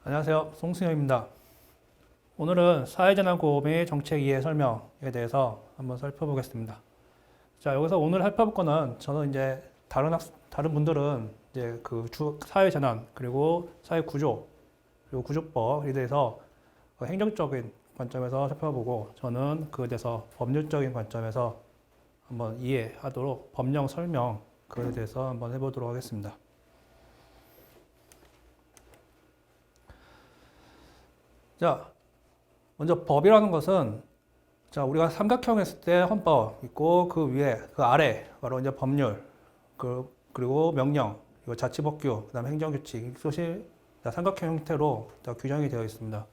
안녕하세요. 송승현입니다. 오늘은 사회재난보험 및 정책 이해 설명에 대해서 한번 살펴보겠습니다. 자, 여기서 오늘 살펴볼 거는 저는 이제 다른 분들은 이제 그 사회재난 그리고 사회구조 그리고 구조법에 대해서 행정적인 관점에서 살펴보고 저는 그에 대해서 법률적인 관점에서 한번 이해하도록 법령 설명 그에 대해서 한번 해보도록 하겠습니다. 자, 먼저 법이라는 것은 자, 우리가 삼각형 했을 때 헌법 있고 그 위에 그 아래 바로 이제 법률 그리고 명령 그리고 자치법규 그다음에 행정규칙 이것이 삼각형 형태로 규정이 되어 있습니다.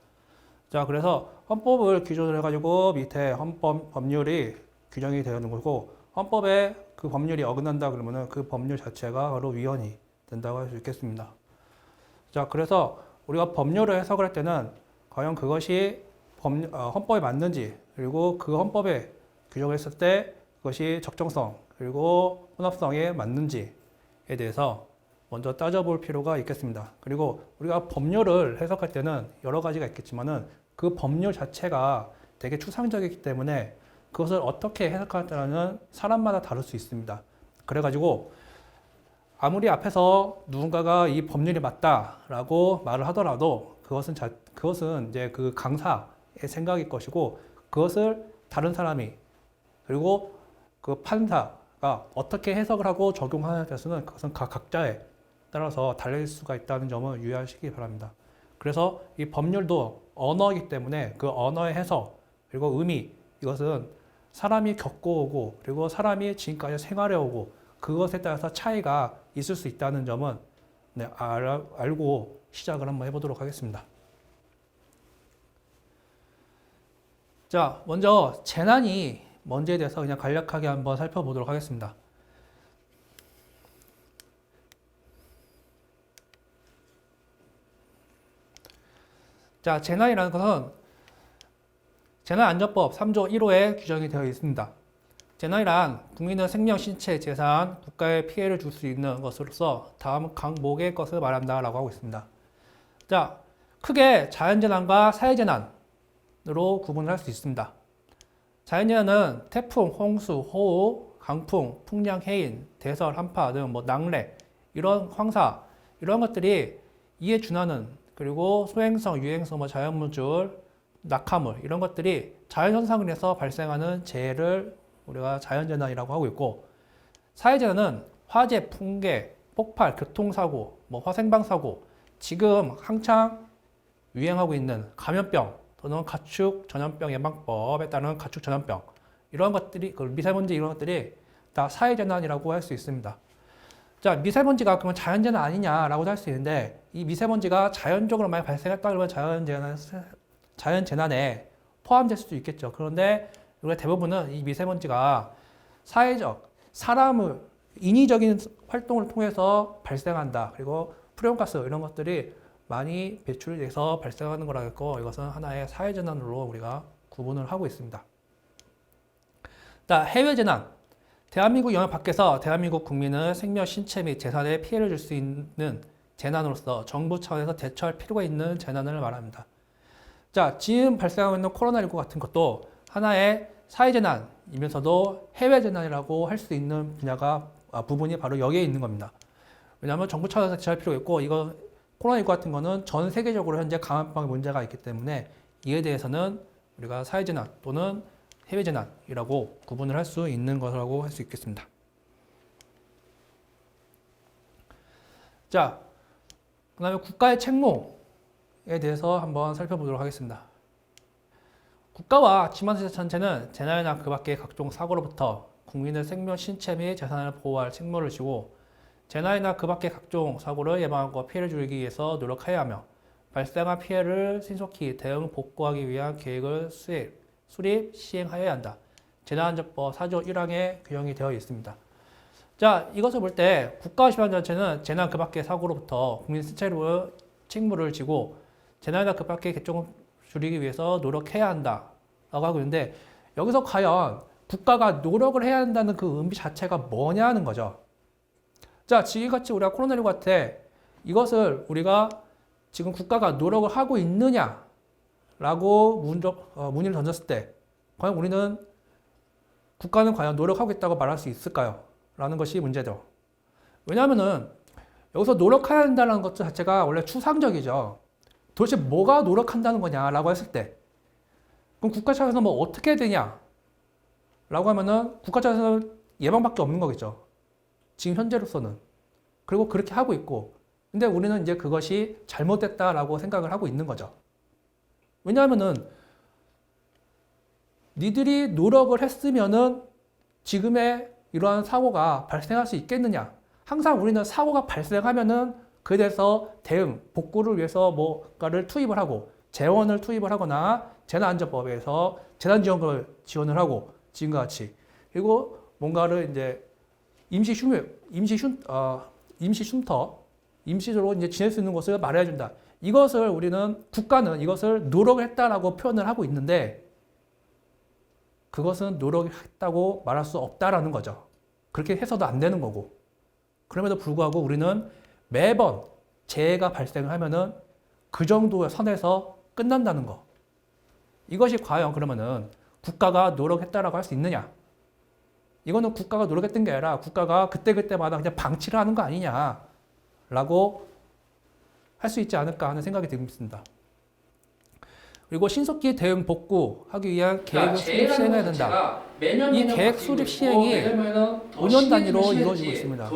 자, 그래서 헌법을 기준으로 해가지고 밑에 헌법 법률이 규정이 되어 있는 거고 헌법에 그 법률이 어긋난다 그러면은 그 법률 자체가 바로 위헌이 된다고 할 수 있겠습니다. 자, 그래서 우리가 법률을 해석을 할 때는 과연 그것이 헌법에 맞는지 그리고 그 헌법에 규정을 했을 때 그것이 적정성 그리고 혼합성에 맞는지에 대해서 먼저 따져볼 필요가 있겠습니다. 그리고 우리가 법률을 해석할 때는 여러 가지가 있겠지만은 그 법률 자체가 되게 추상적이기 때문에 그것을 어떻게 해석하느냐는 사람마다 다를 수 있습니다. 그래가지고 아무리 앞에서 누군가가 이 법률이 맞다라고 말을 하더라도 그것은 이제 그 강사의 생각일 것이고 그것을 다른 사람이 그리고 그 판사가 어떻게 해석을 하고 적용하느냐에 대해서는 그것은 각자에 따라서 달릴 수가 있다는 점을 유의하시기 바랍니다. 그래서 이 법률도 언어이기 때문에 그 언어의 해석 그리고 의미 이것은 사람이 겪어오고 그리고 사람이 지금까지 생활해오고 그것에 따라서 차이가 있을 수 있다는 점은 알고 시작을 한번 해보도록 하겠습니다. 자, 먼저 재난이 뭔지에 대해서 그냥 간략하게 한번 살펴보도록 하겠습니다. 자, 재난이라는 것은 재난안전법 3조 1호에 규정이 되어 있습니다. 재난이란 국민의 생명, 신체, 재산, 국가에 피해를 줄 수 있는 것으로서 다음 각목의 것을 말한다라고 하고 있습니다. 자, 크게 자연재난과 사회재난으로 구분을 할 수 있습니다. 자연재난은 태풍, 홍수, 호우, 강풍, 풍량, 해인, 대설, 한파 등 낙뢰 이런 황사 이런 것들이 이에 준하는 그리고 소행성, 유행성, 자연물질, 낙하물 이런 것들이 자연현상을 해서 발생하는 재해를 우리가 자연재난이라고 하고 있고 사회재난은 화재, 붕괴, 폭발, 교통사고, 화생방사고 지금 한창 유행하고 있는 감염병 또는 가축 전염병 예방법에 따른 가축 전염병 이런 것들이 미세먼지 이런 것들이 다 사회재난이라고 할 수 있습니다. 자, 미세먼지가 그러면 자연재난 아니냐라고도 할 수 있는데 이 미세먼지가 자연적으로 많이 발생했다 그러면 자연재난에 포함될 수도 있겠죠. 그런데 우리가 대부분은 이 미세먼지가 사람을 인위적인 활동을 통해서 발생한다. 그리고 프레온가스 이런 것들이 많이 배출돼서 발생하는 거라 했고 이것은 하나의 사회재난으로 우리가 구분을 하고 있습니다. 해외재난. 대한민국 영역 밖에서 대한민국 국민의 생명, 신체 및 재산에 피해를 줄 수 있는 재난으로서 정부 차원에서 대처할 필요가 있는 재난을 말합니다. 자, 지금 발생하고 있는 코로나19 같은 것도 하나의 사회재난이면서도 해외재난이라고 할 수 있는 부분이 바로 여기에 있는 겁니다. 왜냐하면 정부 차원에서 대처할 필요가 있고 이거 코로나19 같은 거는 전 세계적으로 현재 감염병 문제가 있기 때문에 이에 대해서는 우리가 사회재난 또는 해외재난이라고 구분을 할 수 있는 것이라고 할 수 있겠습니다. 자, 그 다음에 국가의 책무에 대해서 한번 살펴보도록 하겠습니다. 국가와 지방자치단체는 재난이나 그 밖의 각종 사고로부터 국민의 생명, 신체 및 재산을 보호할 책무를 지고 재난이나 그 밖의 각종 사고를 예방하고 피해를 줄이기 위해서 노력해야 하며 발생한 피해를 신속히 대응 복구하기 위한 계획을 수립, 시행하여야 한다. 재난안전법 4조 1항에 규정이 되어 있습니다. 자, 이것을 볼 때 국가와 지방자치단체는 재난 그 밖의 사고로부터 국민 신체로 책무를 지고 재난이나 그 밖의 개종을 줄이기 위해서 노력해야 한다 라고 하고 있는데 여기서 과연 국가가 노력을 해야 한다는 그 의미 자체가 뭐냐는 거죠. 자, 지금같이 우리가 코로나19 같아 이것을 우리가 지금 국가가 노력을 하고 있느냐라고 문의를 던졌을 때 과연 우리는 국가는 과연 노력하고 있다고 말할 수 있을까요? 라는 것이 문제죠. 왜냐하면은 여기서 노력해야 한다는 것 자체가 원래 추상적이죠. 도대체 뭐가 노력한다는 거냐라고 했을 때 그럼 국가 차원에서 뭐 어떻게 해야 되냐? 라고 하면은 국가 차원에서 예방밖에 없는 거겠죠. 지금 현재로서는. 그리고 그렇게 하고 있고 근데 우리는 이제 그것이 잘못됐다라고 생각을 하고 있는 거죠. 왜냐하면은 니들이 노력을 했으면은 지금의 이러한 사고가 발생할 수 있겠느냐? 항상 우리는 사고가 발생하면은 그에 대해서 대응, 복구를 위해서 뭔가를 투입을 하고 재원을 투입을 하거나 재난안전법에서 재난지원금을 지원을 하고 지금과 같이 그리고 뭔가를 이제 임시적으로 이제 지낼 수 있는 것을 마련해 준다. 이것을 우리는 국가는 이것을 노력을 했다라고 표현을 하고 있는데 그것은 노력했다고 말할 수 없다라는 거죠. 그렇게 해서도 안 되는 거고. 그럼에도 불구하고 우리는 매번 재해가 발생을 하면은 그 정도의 선에서 끝난다는 거. 이것이 과연 그러면은 국가가 노력했다라고 할 수 있느냐? 이거는 국가가 노력했던 게 아니라 국가가 그때그때마다 그냥 방치를 하는 거 아니냐라고 할 수 있지 않을까 하는 생각이 듭니다. 그리고 신속히 대응 복구하기 위한 계획을 수립 시행해야 된다. 이 계획 수립 시행이 5년 단위로 이루어지고 있습니다.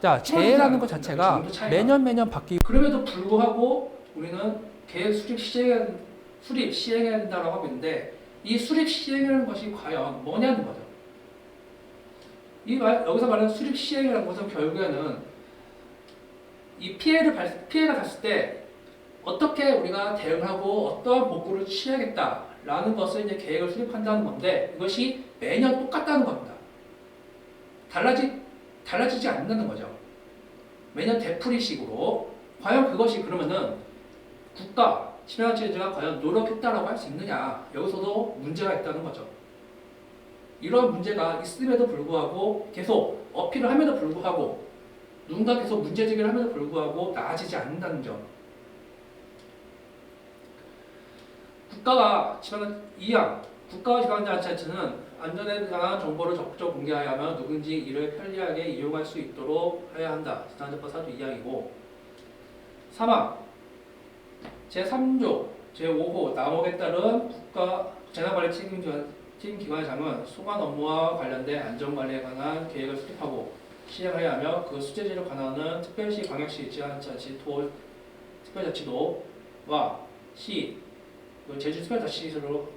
자, 재해라는 것 자체가 매년 바뀌고 그럼에도 불구하고 우리는 계획 수립 시행해야 된다고 하고 있는데 이 수립 시행이라는 것이 과연 뭐냐는 거죠. 여기서 말하는 수립 시행이라는 것은 결국에는 이 피해가 갔을 때 어떻게 우리가 대응하고 어떠한 복구를 취하겠다라는 것을 이제 계획을 수립한다는 건데 이것이 매년 똑같다는 겁니다. 달라지지 않는다는 거죠. 매년 되풀이식으로 과연 그것이 그러면은 국가 지방자치제가 과연 노력했다라고 할 수 있느냐 여기서도 문제가 있다는 거죠. 이런 문제가 있음에도 불구하고 계속 어필을 함에도 불구하고 누군가 계속 문제 제기를 함에도 불구하고 나아지지 않는다는 점. 국가와 지방자치제는 안전에 관한 정보를 적극적으로 공개하여 하며 누군지 이를 편리하게 이용할 수 있도록 해야 한다. 지방자치법 4조 2항이고 3항 제3조 제5호 남혹에 따른 국가 재난관리 책임기관장은 소관 업무와 관련된 안전관리에 관한 계획을 수립하고 시행해야 하며 그 수재지를 관할하는 특별시, 광역시, 지방자치도, 특별자치도와 시, 제주특별자치시로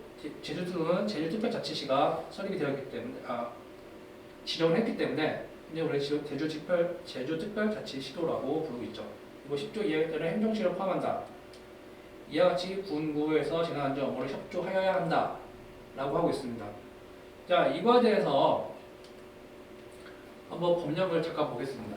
제주도는 제주특별자치시가 설립이 되었기 때문에 지정을 했기 때문에 이제 우리 지금 제주특별자치시도라고 부르고 있죠. 그리고 10조 이하에 따른 행정시를 포함한다. 이와 같이 군구에서 재난안전 업무를 협조하여야 한다. 라고 하고 있습니다. 자, 이거에 대해서 한번 법령을 잠깐 보겠습니다.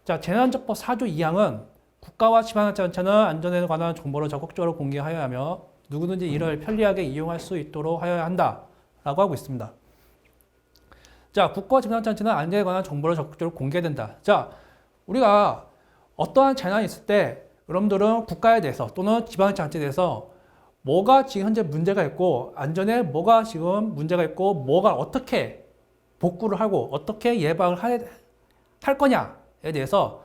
자, 재난안전법 4조 2항은 국가와 지방자치단체는 안전에 관한 정보를 적극적으로 공개하여야 하며 누구든지 이를 편리하게 이용할 수 있도록 하여야 한다. 라고 하고 있습니다. 자, 국가와 지방자치단체는 안전에 관한 정보를 적극적으로 공개된다. 자, 우리가 어떠한 재난이 있을 때 여러분들은 국가에 대해서 또는 지방자치단체에 대해서 뭐가 지금 현재 문제가 있고 안전에 뭐가 지금 문제가 있고 뭐가 어떻게 복구를 하고 어떻게 예방을 할 거냐에 대해서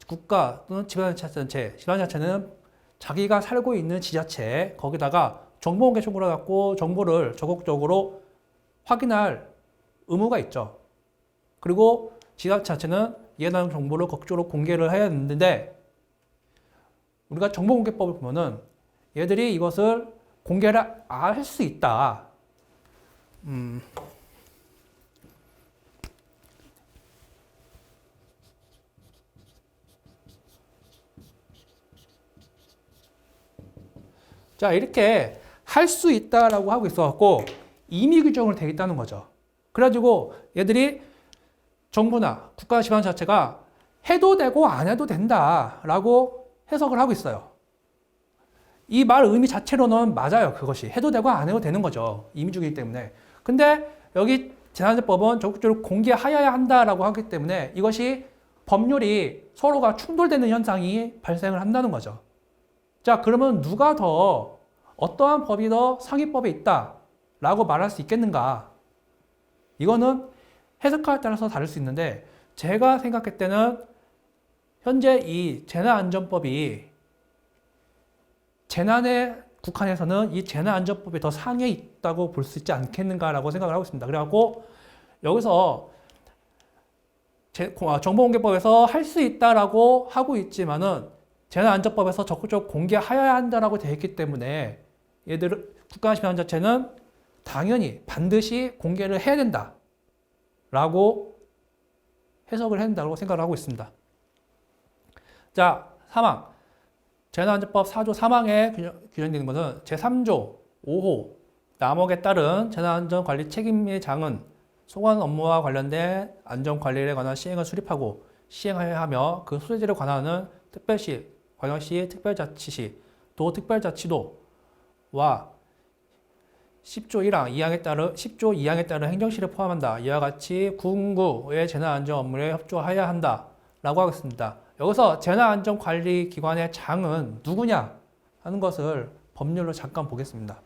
국가 또는 지방자치단체는 자기가 살고 있는 지자체 거기다가 정보 공개 청구를 갖고 정보를 적극적으로 확인할 의무가 있죠. 그리고 지자체는 이에 대한 정보를 적극적으로 공개를 해야 되는데 우리가 정보공개법을 보면은 얘들이 이것을 공개를 할 수 있다. 자, 이렇게 할 수 있다라고 하고 있어갖고 임의 규정으로 되어 있다는 거죠. 그래가지고 얘들이 정부나 국가 지방자치가 해도 되고 안 해도 된다라고 해석을 하고 있어요. 이 말 의미 자체로는 맞아요. 그것이 해도 되고 안 해도 되는 거죠. 임의주의이기 때문에. 근데 여기 재난안전법은 적극적으로 공개하여야 한다라고 하기 때문에 이것이 법률이 서로가 충돌되는 현상이 발생을 한다는 거죠. 자, 그러면 누가 더 어떠한 법이 더 상위법에 있다라고 말할 수 있겠는가? 이거는 해석하에 따라서 다를 수 있는데 제가 생각할 때는 현재 이 재난안전법이 재난에 국한해서는 이 재난안전법이 더 상위에 있다고 볼 수 있지 않겠는가라고 생각을 하고 있습니다. 그래갖고 여기서 정보공개법에서 할 수 있다라고 하고 있지만은 재난안전법에서 적극적으로 공개하여야 한다라고 되어 있기 때문에 얘들 국가안전법 자체는 당연히 반드시 공개를 해야 된다라고 해석을 해야 된다고 생각을 하고 있습니다. 자, 사망. 재난안전법 4조 3항에 규정되는 것은 제3조 5호 남혹에 따른 재난안전관리 책임 및 장은 소관 업무와 관련된 안전관리에 관한 시행을 수립하고 시행하여야 하며 그 소재지를 관할하는 특별시, 광역시, 특별자치시, 도특별자치도와 10조 1항 10조 2항에 따른 행정시를 포함한다. 이와 같이 군구의 재난안전 업무에 협조하여야 한다라고 하겠습니다. 여기서 재난안전관리기관의 장은 누구냐 하는 것을 법률로 잠깐 보겠습니다.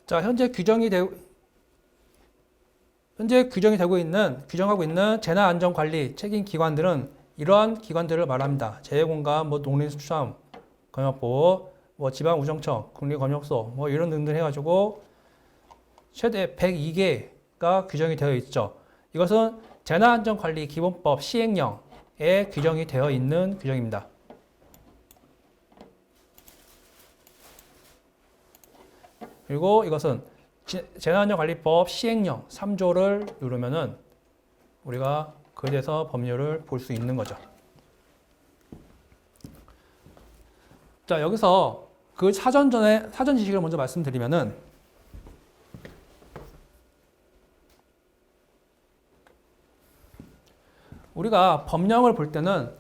자, 현재 규정하고 있는 재난안전관리 책임기관들은 이러한 기관들을 말합니다. 재해공감, 농林수산, 건협부, 지방우정청, 국립검역소, 이런 등등 해가지고 최대 102개가 규정이 되어 있죠. 이것은 재난안전관리 기본법 시행령에 규정이 되어 있는 규정입니다. 그리고 이것은 재난안전관리법 시행령 3조를 누르면은 우리가 그에 대해서 법률을 볼 수 있는 거죠. 자, 여기서 그 사전 지식을 먼저 말씀드리면은 우리가 법령을 볼 때는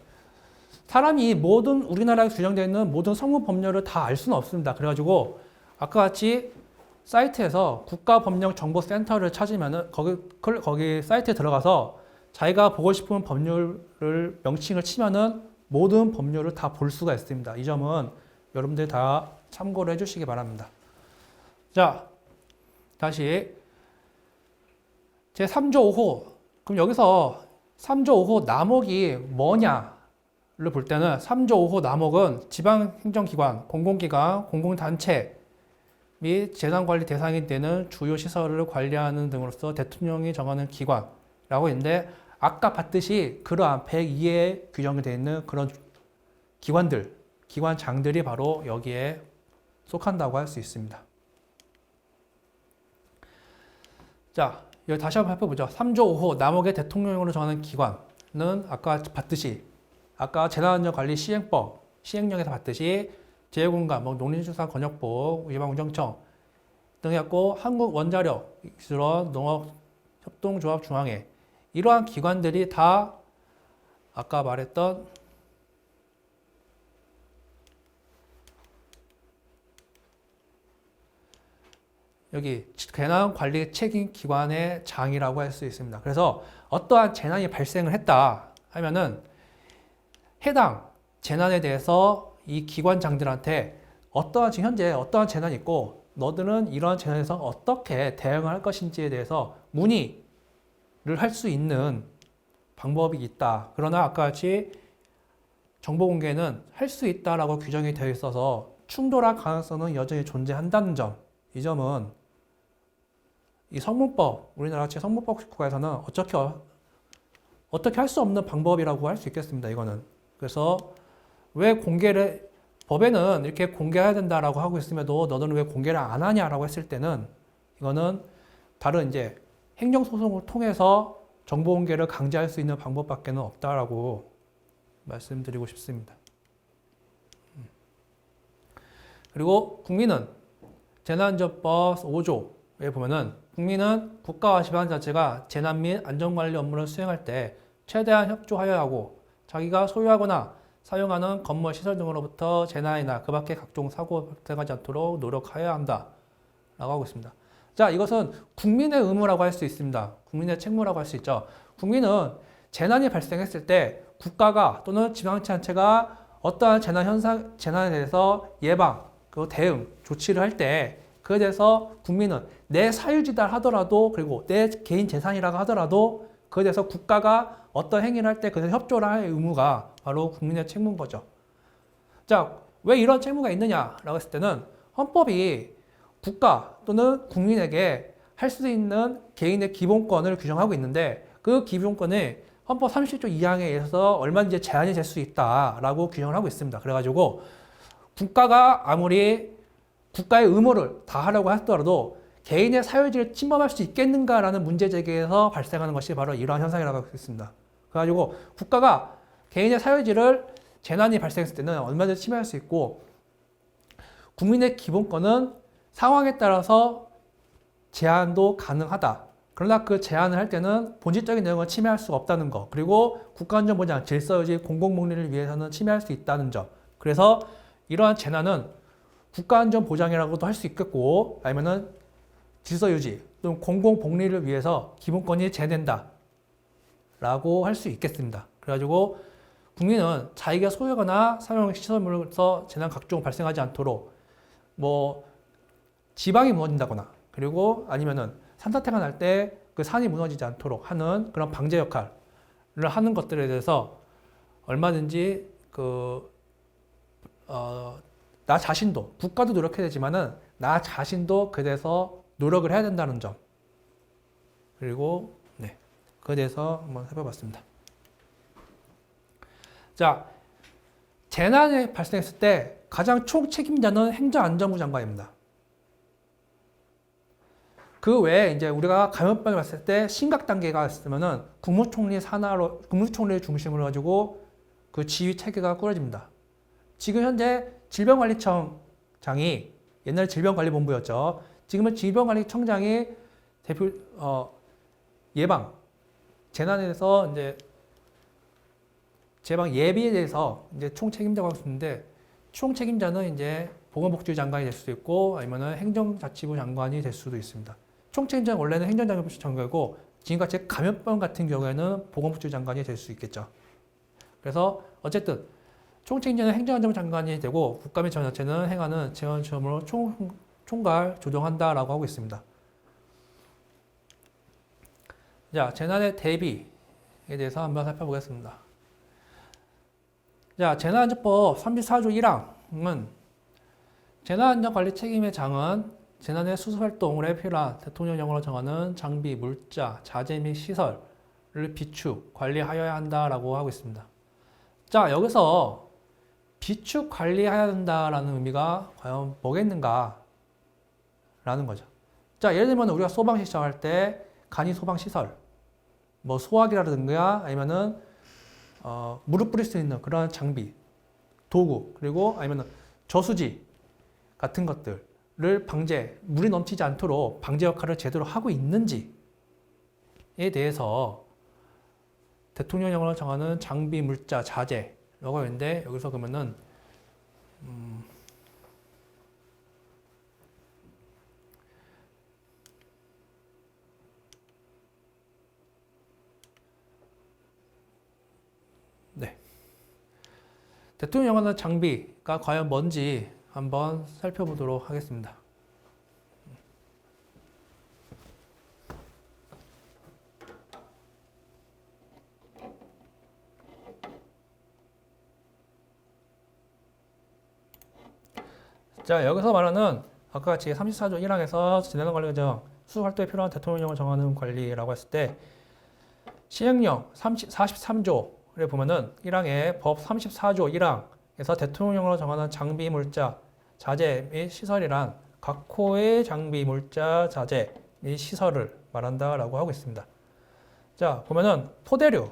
사람이 모든 우리나라에 규정되어 있는 모든 성문 법률을 다 알 수는 없습니다. 그래가지고 아까 같이 사이트에서 국가법령정보센터를 찾으면은 거기 사이트에 들어가서 자기가 보고 싶은 법률을 명칭을 치면은 모든 법률을 다 볼 수가 있습니다. 이 점은 여러분들 다 참고를 해주시기 바랍니다. 자, 다시 제3조 5호. 그럼 여기서 3조 5호 남혹이 뭐냐를 볼 때는 3조 5호 남혹은 지방행정기관, 공공기관, 공공단체 및 재난관리 대상이 되는 주요 시설을 관리하는 등으로서 대통령이 정하는 기관이라고 있는데 아까 봤듯이 그러한 102에 규정이 되어 있는 그런 기관장들이 바로 여기에 속한다고 할 수 있습니다. 자, 여기 다시 한번 살펴보죠. 3조 5호 남혹의 대통령으로 정하는 기관은 아까 봤듯이 아까 재난안전관리 시행법 시행령에서 봤듯이 재해공감, 농林수산 건협부, 지방우정청 등 해갖고 한국원자력, 이런 농업협동조합중앙회 이러한 기관들이 다 아까 말했던 여기 재난관리 책임기관의 장이라고 할 수 있습니다. 그래서 어떠한 재난이 발생을 했다 하면은 해당 재난에 대해서 이 기관장들한테 지금 현재 어떠한 재난이 있고 너들은 이러한 재난에서 어떻게 대응을 할 것인지에 대해서 문의를 할 수 있는 방법이 있다. 그러나 아까 같이 정보공개는 할 수 있다라고 규정이 되어 있어서 충돌할 가능성은 여전히 존재한다는 점. 이 점은 이 성문법, 우리나라 같이 성문법 국가에서는 어떻게 할 수 없는 방법이라고 할 수 있겠습니다. 이거는. 그래서 왜 법에는 이렇게 공개해야 된다라고 하고 있음에도 너는 왜 공개를 안 하냐라고 했을 때는 이거는 다른 이제 행정소송을 통해서 정보 공개를 강제할 수 있는 방법밖에 없다라고 말씀드리고 싶습니다. 그리고 국민은 재난안전법 5조에 보면은 국민은 국가와 지방 자체가 재난 및 안전관리 업무를 수행할 때 최대한 협조하여야 하고 자기가 소유하거나 사용하는 건물 시설 등으로부터 재난이나 그 밖의 각종 사고가 발생하지 않도록 노력하여야 한다 라고 하고 있습니다. 자, 이것은 국민의 의무라고 할 수 있습니다. 국민의 책무라고 할 수 있죠. 국민은 재난이 발생했을 때 국가가 또는 지방자치단체가 어떠한 재난에 대해서 예방, 그리고 대응, 조치를 할 때 그에 대해서 국민은 내 사유지다 하더라도 그리고 내 개인 재산이라고 하더라도 그에 대해서 국가가 어떤 행위를 할 때 그에 대해서 협조를 할 의무가 바로 국민의 책무인 거죠. 자, 왜 이런 책무가 있느냐라고 했을 때는 헌법이 국가 또는 국민에게 할 수 있는 개인의 기본권을 규정하고 있는데 그 기본권이 헌법 30조 2항에 의해서 얼마든지 제한이 될 수 있다라고 규정을 하고 있습니다. 그래가지고 국가가 아무리 국가의 의무를 다하려고 하더라도 개인의 사유지를 침범할 수 있겠는가라는 문제 제기에서 발생하는 것이 바로 이러한 현상이라고 할 수 있습니다. 그래가지고 국가가 개인의 사유지를 재난이 발생했을 때는 얼마든지 침해할 수 있고 국민의 기본권은 상황에 따라서 제한도 가능하다. 그러나 그 제한을 할 때는 본질적인 내용을 침해할 수가 없다는 것. 그리고 국가안전보장, 질서유지, 공공복리를 위해서는 침해할 수 있다는 점. 그래서 이러한 재난은 국가안전보장이라고도 할 수 있겠고 아니면은 질서유지 또는 공공복리를 위해서 기본권이 제한된다 라고 할 수 있겠습니다. 그래가지고 국민은 자기가 소유하거나 사용 시설물로서 재난 각종 발생하지 않도록 뭐 지방이 무너진다거나 그리고 아니면은 산사태가 날 때 그 산이 무너지지 않도록 하는 그런 방제 역할을 하는 것들에 대해서 얼마든지 나 자신도 국가도 노력해야 되지만은 나 자신도 그에 대해서 노력을 해야 된다는 점. 그리고 네, 그에 대해서 한번 살펴봤습니다. 자, 재난이 발생했을 때 가장 총책임자는 행정안전부 장관입니다. 그 외에 이제 우리가 감염병이 왔을 때 심각 단계가 있으면은 국무총리 중심으로 가지고 그 지휘 체계가 꾸려집니다. 지금 현재 질병관리청장이 옛날에 질병관리본부였죠. 지금은 질병관리청장이 대표 예방 재난에 대해서 이제 재방 예비에 대해서 이제 총책임자가 하고 있는데 총책임자는 이제 보건복지부 장관이 될 수도 있고 아니면은 행정자치부 장관이 될 수도 있습니다. 총책임자는 원래는 행정자치부 장관이고 지금같이 감염병 같은 경우에는 보건복지부 장관이 될 수 있겠죠. 그래서 어쨌든 총책임자는 행정안전부 장관이 되고 국가 및 지방자치는 행하는 재난시험으로 총괄 조정한다라고 하고 있습니다. 자, 재난의 대비에 대해서 한번 살펴보겠습니다. 자, 재난안전법 34조 1항은 재난안전관리 책임의 장은 재난의 수습활동에 필요한 대통령령으로 정하는 장비, 물자, 자재 및 시설을 비축, 관리하여야 한다라고 하고 있습니다. 자, 여기서 비축 관리해야 한다라는 의미가 과연 뭐겠는가 라는 거죠. 자, 예를 들면 우리가 소방 시설할 때 간이 소방 시설, 뭐 소화기라든가 아니면은 물을 뿌릴 수 있는 그런 장비, 도구, 그리고 아니면은 저수지 같은 것들을 물이 넘치지 않도록 방제 역할을 제대로 하고 있는지에 대해서 대통령령으로 정하는 장비, 물자, 자재라고 있는데 여기서 그러면은 네. 대통령령으로 장비가 과연 뭔지 한번 살펴보도록 하겠습니다. 자, 여기서 말하는 아까 같이 34조 1항에서 재난관리 과정 수습활동에 필요한 대통령령을 정하는 관리라고 했을 때 시행령 43조를 보면은 1항에 법 34조 그래서 대통령령으로 정하는 장비, 물자, 자재 및 시설이란 각 호의 장비, 물자, 자재 및 시설을 말한다라고 하고 있습니다. 자, 보면은 포대류,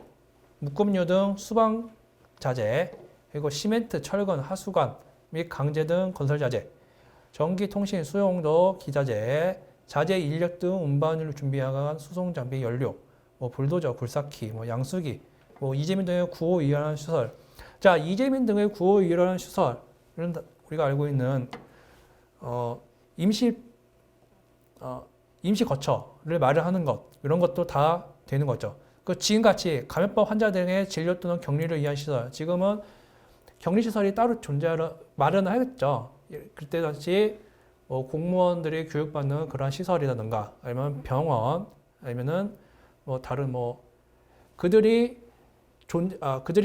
묶음류 등 수방 자재, 그리고 시멘트, 철근, 하수관 및 강제 등 건설 자재, 전기, 통신, 수용도 기자재, 자재, 인력 등 운반을 준비한 수송 장비, 연료, 뭐 불도저, 굴삭기, 뭐 양수기, 뭐 이재민 등의 구호 위반하는 시설. 자, 이재민 등의 구호 위반하는 시설은 우리가 알고 있는 임시 거처를 마련하는 것, 이런 것도 다 되는 거죠. 그 지금같이 감염법 환자 등의 진료 또는 격리를 위한 시설, 지금은 격리 시설이 따로 마련을 하겠죠. 그때 다시 공무원들이 교육받는 그러한 시설이라든가, 아니면 병원, 아니면은 뭐 다른 그들이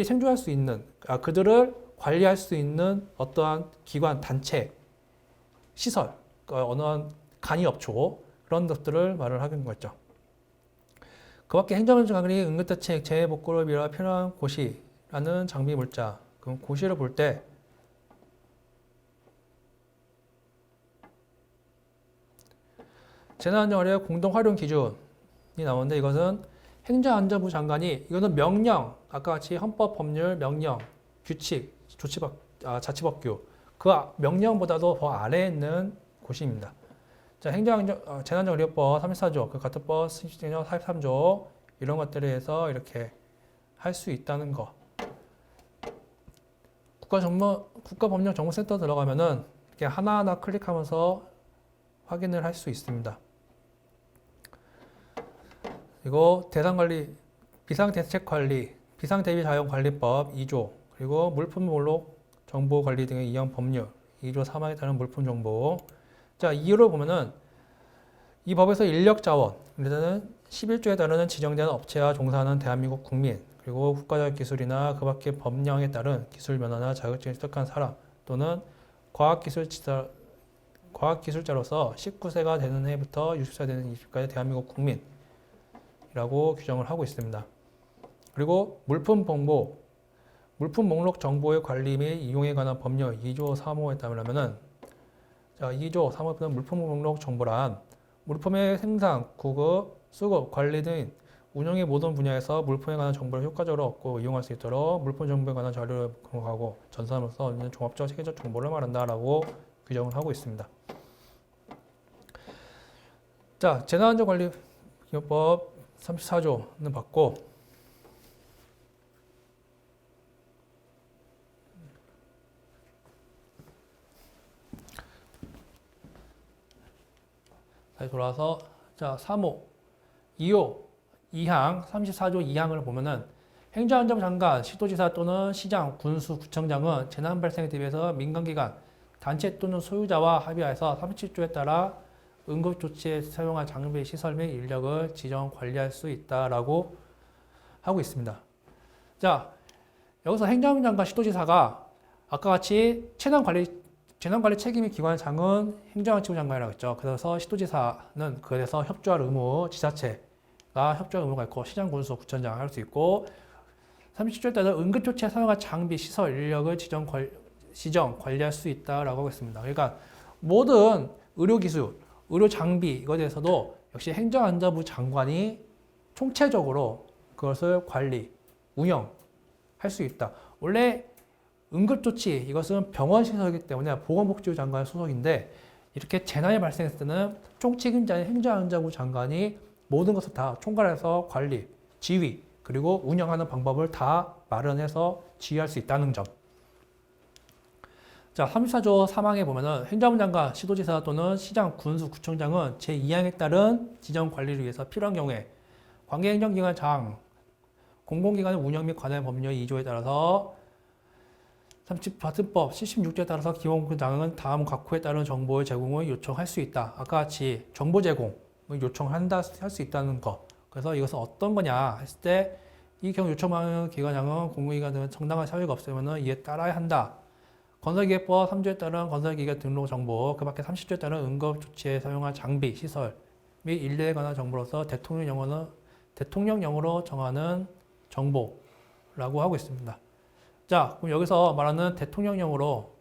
생존할 수 있는, 그들을 관리할 수 있는 어떠한 기관, 단체, 시설, 어느 간이업소, 그런 것들을 말을 하는 거죠. 그 밖에 행정관리, 응급대책, 재해복구를 위해 필요한 고시라는 장비, 물자. 그럼 고시를 볼 때 재난안전관리의 공동활용 기준이 나오는데, 이것은 행정안전부 장관이, 이거는 명령, 아까 같이 헌법, 법률, 명령, 규칙, 자치법규, 그 명령보다도 더 아래에 있는 고시입니다. 자, 재난안전관리법 34조, 그 같은 법 43조, 이런 것들에 의해서 이렇게 할 수 있다는 거. 국가법령정보센터 들어가면은 이렇게 하나하나 클릭하면서 확인을 할 수 있습니다. 그리고 대상관리, 비상대책관리, 비상대비자원관리법 2조, 그리고 물품 목록 정보관리 등의 이행 법률 2조 3항에 따른 물품 정보. 자, 2호를 보면은 이 법에서 인력자원, 일단은 11조에 따르는 지정되는 업체와 종사하는 대한민국 국민, 그리고 국가적 기술이나 그 밖의 법령에 따른 기술 변화나 자격증을 습득한 사람 또는 과학기술자로서 19세가 되는 해부터 60세가 되는 20까지 대한민국 국민이라고 규정을 하고 있습니다. 그리고 물품 목록 정보의 관리 및 이용에 관한 법률 2조 3호에 따르면은, 자, 2조 3호에 따른 물품 목록 정보란 물품의 생산, 구급, 수급, 관리 등 운영의 모든 분야에서 물품에 관한 정보를 효과적으로 얻고 이용할 수 있도록 물품 정보에 관한 자료를 공유하고 전산으로서 얻는 종합적 체계적 정보를 말한다라고 규정을 하고 있습니다. 자, 재난안전관리법 34조는 받고, 다시 돌아와서, 자, 3호, 2호, 2항, 34조 2항을 보면은 행정안전부 장관, 시도지사 또는 시장, 군수, 구청장은 재난 발생에 대비해서 민간기관, 단체 또는 소유자와 합의하여서 37조에 따라 응급조치에 사용할 장비, 시설 및 인력을 지정 관리할 수 있다라고 하고 있습니다. 자, 여기서 행정안전부 장관, 시도지사가 아까 같이 재난관리 책임의 기관장은 행정안전부 장관이라고 했죠. 그래서 시도지사는 그래서 협조할 의무, 지자체가 협조할 의무가 있고, 시장, 군수, 구청장 할 수 있고, 37조에 따라 응급조치에 사용할 장비, 시설, 인력을 지정, 관리할 수 있다라고 하고 있습니다. 그러니까 모든 의료기술, 의료장비 이거에 대해서도 역시 행정안전부 장관이 총체적으로 그것을 관리, 운영할 수 있다. 원래 응급조치, 이것은 병원시설이기 때문에 보건복지부 장관의 소속인데, 이렇게 재난이 발생했을 때는 총책임자인 행정안전부 장관이 모든 것을 다 총괄해서 관리, 지휘, 그리고 운영하는 방법을 다 마련해서 지휘할 수 있다는 점. 자, 34조 3항에 보면은 행정부 장관, 시도지사 또는 시장, 군수, 구청장은 제2항에 따른 지정 관리를 위해서 필요한 경우에 관계행정기관 장, 공공기관의 운영 및 관할 법률 2조에 따라서 30파트법 76조에 따라서 기본장은 다음 각 호에 따른 정보의 제공을 요청할 수 있다. 아까 같이 정보 제공을 요청한다, 할 수 있다는 거. 그래서 이것은 어떤 거냐 했을 때, 이 경우 요청하는 기관장은 공공기관은 정당한 사유가 없으면 이에 따라야 한다. 건설기계법 3조에 따른 건설기계 등록 정보, 그 밖에 30조에 따른 응급조치에 사용할 장비, 시설 및 인력에 관한 정보로서 대통령령으로 정하는 정보라고 하고 있습니다. 자, 그럼 여기서 말하는 대통령령으로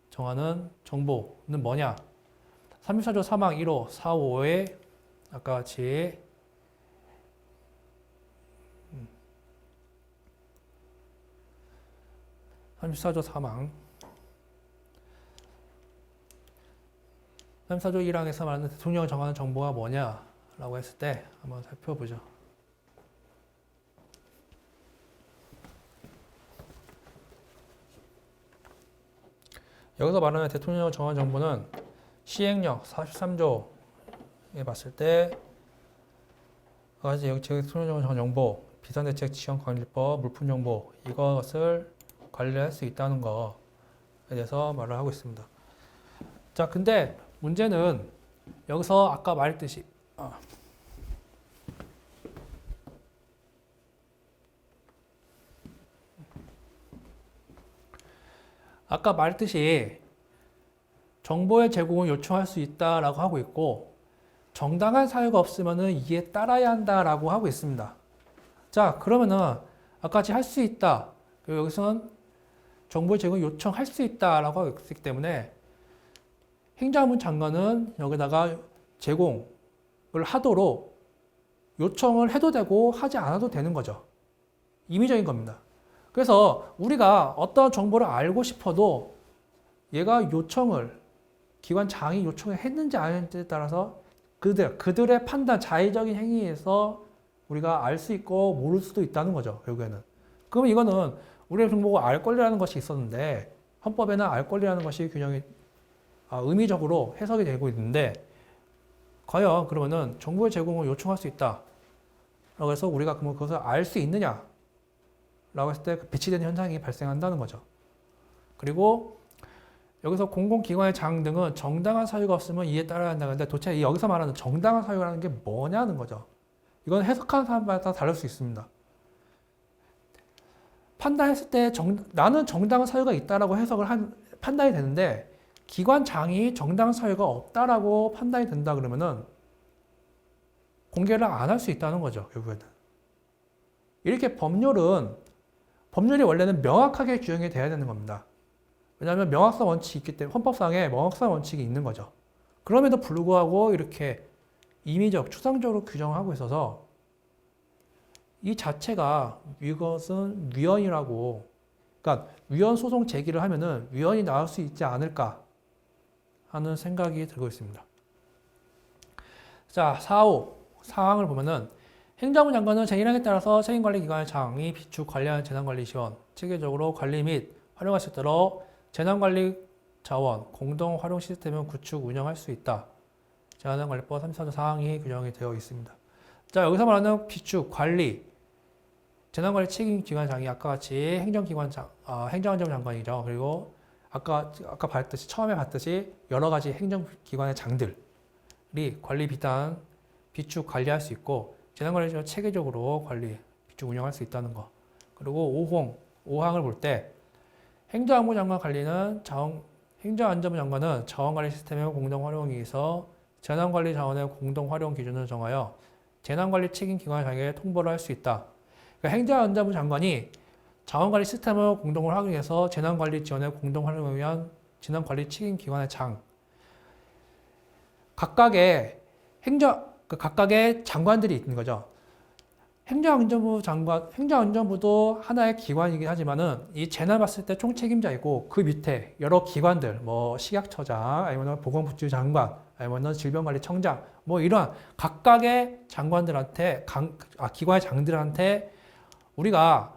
정하는 정보는 뭐냐? 34조 3항 1호 4호에 아까 같이 34조 3항 34조 1항에서 말하는 대통령을 정하는 정보가 뭐냐라고 했을 때 한번 살펴보죠. 여기서 말하는 대통령을 정하는 정보는 시행령 43조에 봤을 때 가지 여기 대통령을 정하는 정보, 비상대책 지원관리법, 물품정보 이것을 관리할 수 있다는 거에 대해서 말을 하고 있습니다. 자, 근데 문제는 여기서 아까 말했듯이 정보의 제공을 요청할 수 있다라고 하고 있고 정당한 사유가 없으면은 이에 따라야 한다라고 하고 있습니다. 자, 그러면은 아까 같이 할 수 있다. 여기서는 정보의 제공을 요청할 수 있다라고 하고 있기 때문에 행정안전 장관은 여기다가 제공을 하도록 요청을 해도 되고 하지 않아도 되는 거죠. 임의적인 겁니다. 그래서 우리가 어떤 정보를 알고 싶어도 얘가 기관장이 요청을 했는지 안 했는지에 따라서 그들의 판단, 자의적인 행위에서 우리가 알 수 있고 모를 수도 있다는 거죠, 결국에는. 그러면 이거는 우리의 정보가 알 권리라는 것이 있었는데 헌법에는 알 권리라는 것이 균형이 의미적으로 해석이 되고 있는데 과연 그러면은 정보의 제공을 요청할 수 있다. 라고 해서 우리가 그러면 그것을 알 수 있느냐? 라고 했을 때 배치되는 현상이 발생한다는 거죠. 그리고 여기서 공공기관의 장 등은 정당한 사유가 없으면 이에 따라야 한다는데 도대체 여기서 말하는 정당한 사유라는 게 뭐냐는 거죠. 이건 해석하는 사람마다 다를 수 있습니다. 판단했을 때 나는 정당한 사유가 있다라고 판단이 되는데 기관장이 정당한 사유가 없다라고 판단이 된다 그러면은 공개를 안 할 수 있다는 거죠, 결국에는. 이렇게 법률이 원래는 명확하게 규정이 돼야 되는 겁니다. 왜냐하면 명확성 원칙이 있기 때문에 헌법상에 명확성 원칙이 있는 거죠. 그럼에도 불구하고 이렇게 임의적, 추상적으로 규정하고 있어서 이 자체가 이것은 위헌이라고, 그러니까 위헌 소송 제기를 하면은 위헌이 나올 수 있지 않을까 하는 생각이 들고 있습니다. 자, 4호 사항을 보면은 행정부 장관은 제1항에 따라서 책임관리기관의 장이 비축 관리하는 재난관리 지원, 체계적으로 관리 및 활용할 수 있도록 재난관리 자원 공동 활용 시스템을 구축 운영할 수 있다. 재난관리법 34조 사항이 규정이 되어 있습니다. 자, 여기서 말하는 비축 관리 재난관리 책임기관장이 아까 같이 행정안전부 장관이죠. 그리고 아까 처음에 봤듯이 여러 가지 행정기관의 장들이 관리 비단 비축 관리할 수 있고 재난관리를 체계적으로 비축 운영할 수 있다는 거. 그리고 5항을 볼 때 행정안전부 장관 관리는 행정안전부 장관은 자원관리 시스템의 공동 활용에 의해서 재난관리 자원의 공동 활용 기준을 정하여 재난관리 책임기관장에게 통보를 할 수 있다. 그러니까 행정안전부 장관이 자원관리 시스템을 공동 활용해서 재난관리 지원의 공동 활용을 위한 재난관리 책임기관의 장 각각의 장관들이 있는 거죠. 행정안전부도 하나의 기관이긴 하지만은 이 재난 봤을 때 총책임자이고 그 밑에 여러 기관들, 뭐 식약처장, 아니면 보건복지 장관, 아니면 질병관리청장, 뭐 이러한 각각의 장관들한테, 기관의 장들한테 우리가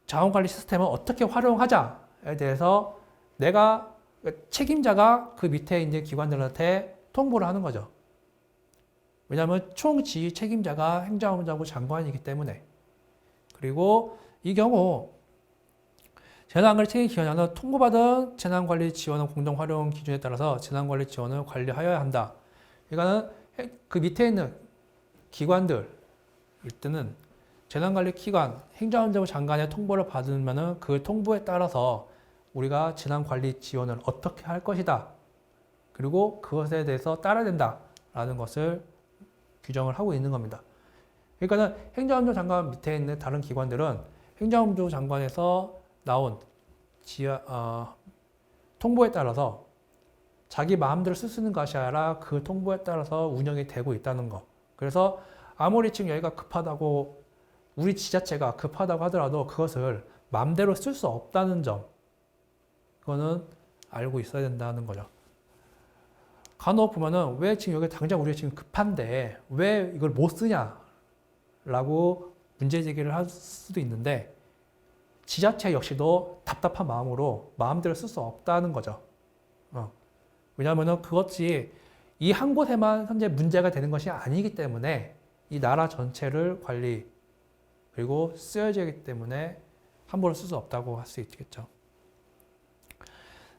자원관리 시스템을 어떻게 활용하자에 대해서 책임자가 그 밑에 있는 기관들한테 통보를 하는 거죠. 왜냐하면 총지휘 책임자가 행정안전부 장관이기 때문에. 그리고 이 경우 재난관리 책임기관장은 통보받은 재난관리 지원은 공동활용 기준에 따라서 재난관리 지원을 관리하여야 한다. 그러니까 그 밑에 있는 기관들 때는 재난관리 기관, 행정안전부 장관의 통보를 받으면 그 통보에 따라서 우리가 재난관리 지원을 어떻게 할 것이다. 그리고 그것에 대해서 따라야 된다라는 것을 규정을 하고 있는 겁니다. 그러니까는 행정안전부 장관 밑에 있는 다른 기관들은 행정부 장관에서 나온 통보에 따라서 자기 마음대로 쓸 수 있는 것이 아니라 그 통보에 따라서 운영이 되고 있다는 거. 그래서 아무리 지금 여기가 급하다고 우리 지자체가 급하다고 하더라도 그것을 마음대로 쓸 수 없다는 점. 그거는 알고 있어야 된다는 거죠. 간혹 보면은 왜 지금 여기 당장 우리가 지금 급한데 왜 이걸 못 쓰냐라고 문제 제기를 할 수도 있는데 지자체 역시도 답답한 마음으로 마음대로 쓸 수 없다는 거죠. 왜냐하면은 그것이 이 한 곳에만 현재 문제가 되는 것이 아니기 때문에 이 나라 전체를 관리 그리고 쓰여져야 하기 때문에 함부로 쓸 수 없다고 할 수 있겠죠.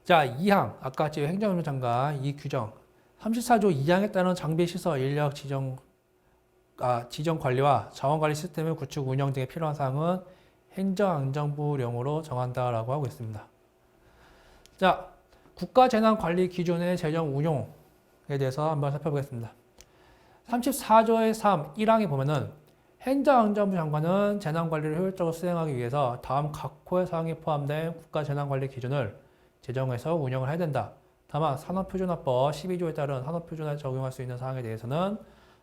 자, 2항 아까 지금 행정안전 장관 이 규정 34조 2항에 따른 장비 시설 인력 지정 관리와 자원관리 시스템의 구축 운영 등에 필요한 사항은 행정안전부령으로 정한다라고 하고 있습니다. 자, 국가재난관리 기준의 재정 운용에 대해서 한번 살펴보겠습니다. 34조의 3, 1항에 보면은 행정안전부 장관은 재난관리를 효율적으로 수행하기 위해서 다음 각 호의 사항이 포함된 국가재난관리 기준을 제정해서 운영을 해야 된다. 다만 산업표준화법 12조에 따른 산업표준에 적용할 수 있는 사항에 대해서는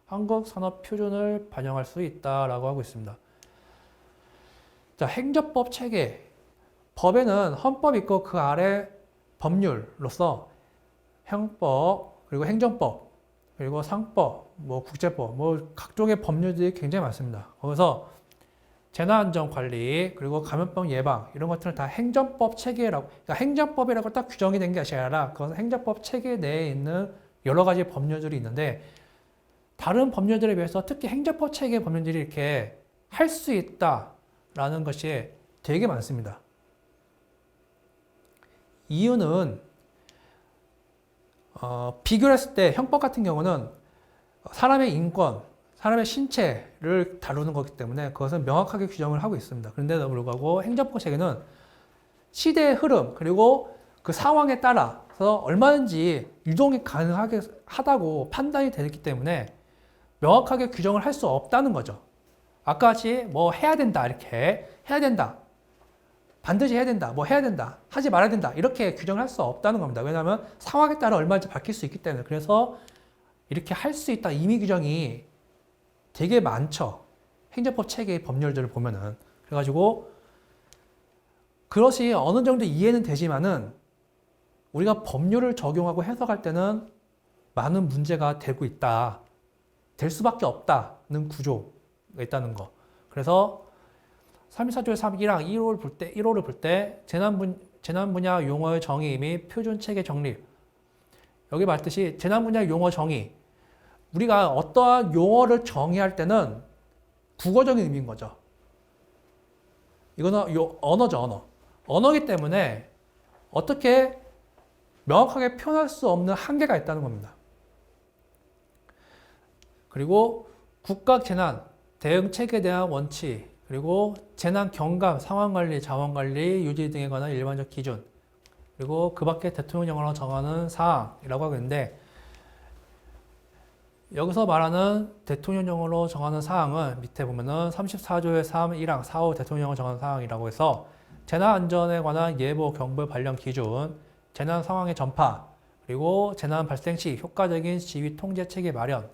한국산업표준을 반영할 수 있다라고 하고 있습니다. 자, 행정법 체계. 법에는 헌법이 있고 그 아래 법률로서 형법, 그리고 행정법, 그리고 상법, 국제법, 각종의 법률들이 굉장히 많습니다. 거기서 재난안전관리, 그리고 감염병 예방 이런 것들은 다 행정법 체계라고, 그러니까 행정법이라고 딱 규정이 된 것이 아니라 그것은 행정법 체계 내에 있는 여러 가지 법률들이 있는데 다른 법률들에 비해서 특히 행정법 체계 법률들이 이렇게 할 수 있다라는 것이 되게 많습니다. 이유는 비교를 했을 때 형법 같은 경우는 사람의 인권, 사람의 신체를 다루는 거기 때문에 그것은 명확하게 규정을 하고 있습니다. 그런데도 불구하고 행정법 체계는 시대의 흐름 그리고 그 상황에 따라서 얼마든지 유동이 가능하게 하다고 판단이 되기 때문에 명확하게 규정을 할 수 없다는 거죠. 아까 같이 해야 된다 이렇게 해야 된다 반드시 해야 된다 해야 된다 하지 말아야 된다 이렇게 규정을 할 수 없다는 겁니다. 왜냐하면 상황에 따라 얼마든지 바뀔 수 있기 때문에. 그래서 이렇게 할 수 있다 임의 규정이 되게 많죠. 행정법 체계의 법률들을 보면은. 그래가지고 그것이 어느 정도 이해는 되지만은 우리가 법률을 적용하고 해석할 때는 많은 문제가 되고 있다. 될 수밖에 없다는 구조가 있다는 거. 그래서 34조의 3, 1항 1호를 볼 때 재난 분야 용어의 정의 및 표준 체계 정립. 여기 말했듯이 재난 분야 용어 정의. 우리가 어떠한 용어를 정의할 때는 국어적인 의미인 거죠. 이거는 언어죠, 언어이기 때문에 어떻게 명확하게 표현할 수 없는 한계가 있다는 겁니다. 그리고 국가 재난 대응 체계에 대한 원칙, 그리고 재난 경감, 상황관리, 자원관리, 유지 등에 관한 일반적 기준, 그리고 그 밖에 대통령령으로 정하는 사항이라고 하고 있는데 여기서 말하는 대통령령으로 정하는 사항은 밑에 보면은 34조의 3, 1항, 4호 대통령령으로 정하는 사항이라고 해서 재난안전에 관한 예보, 경보, 관련 기준, 재난 상황의 전파, 그리고 재난 발생 시 효과적인 지휘 통제 체계 마련,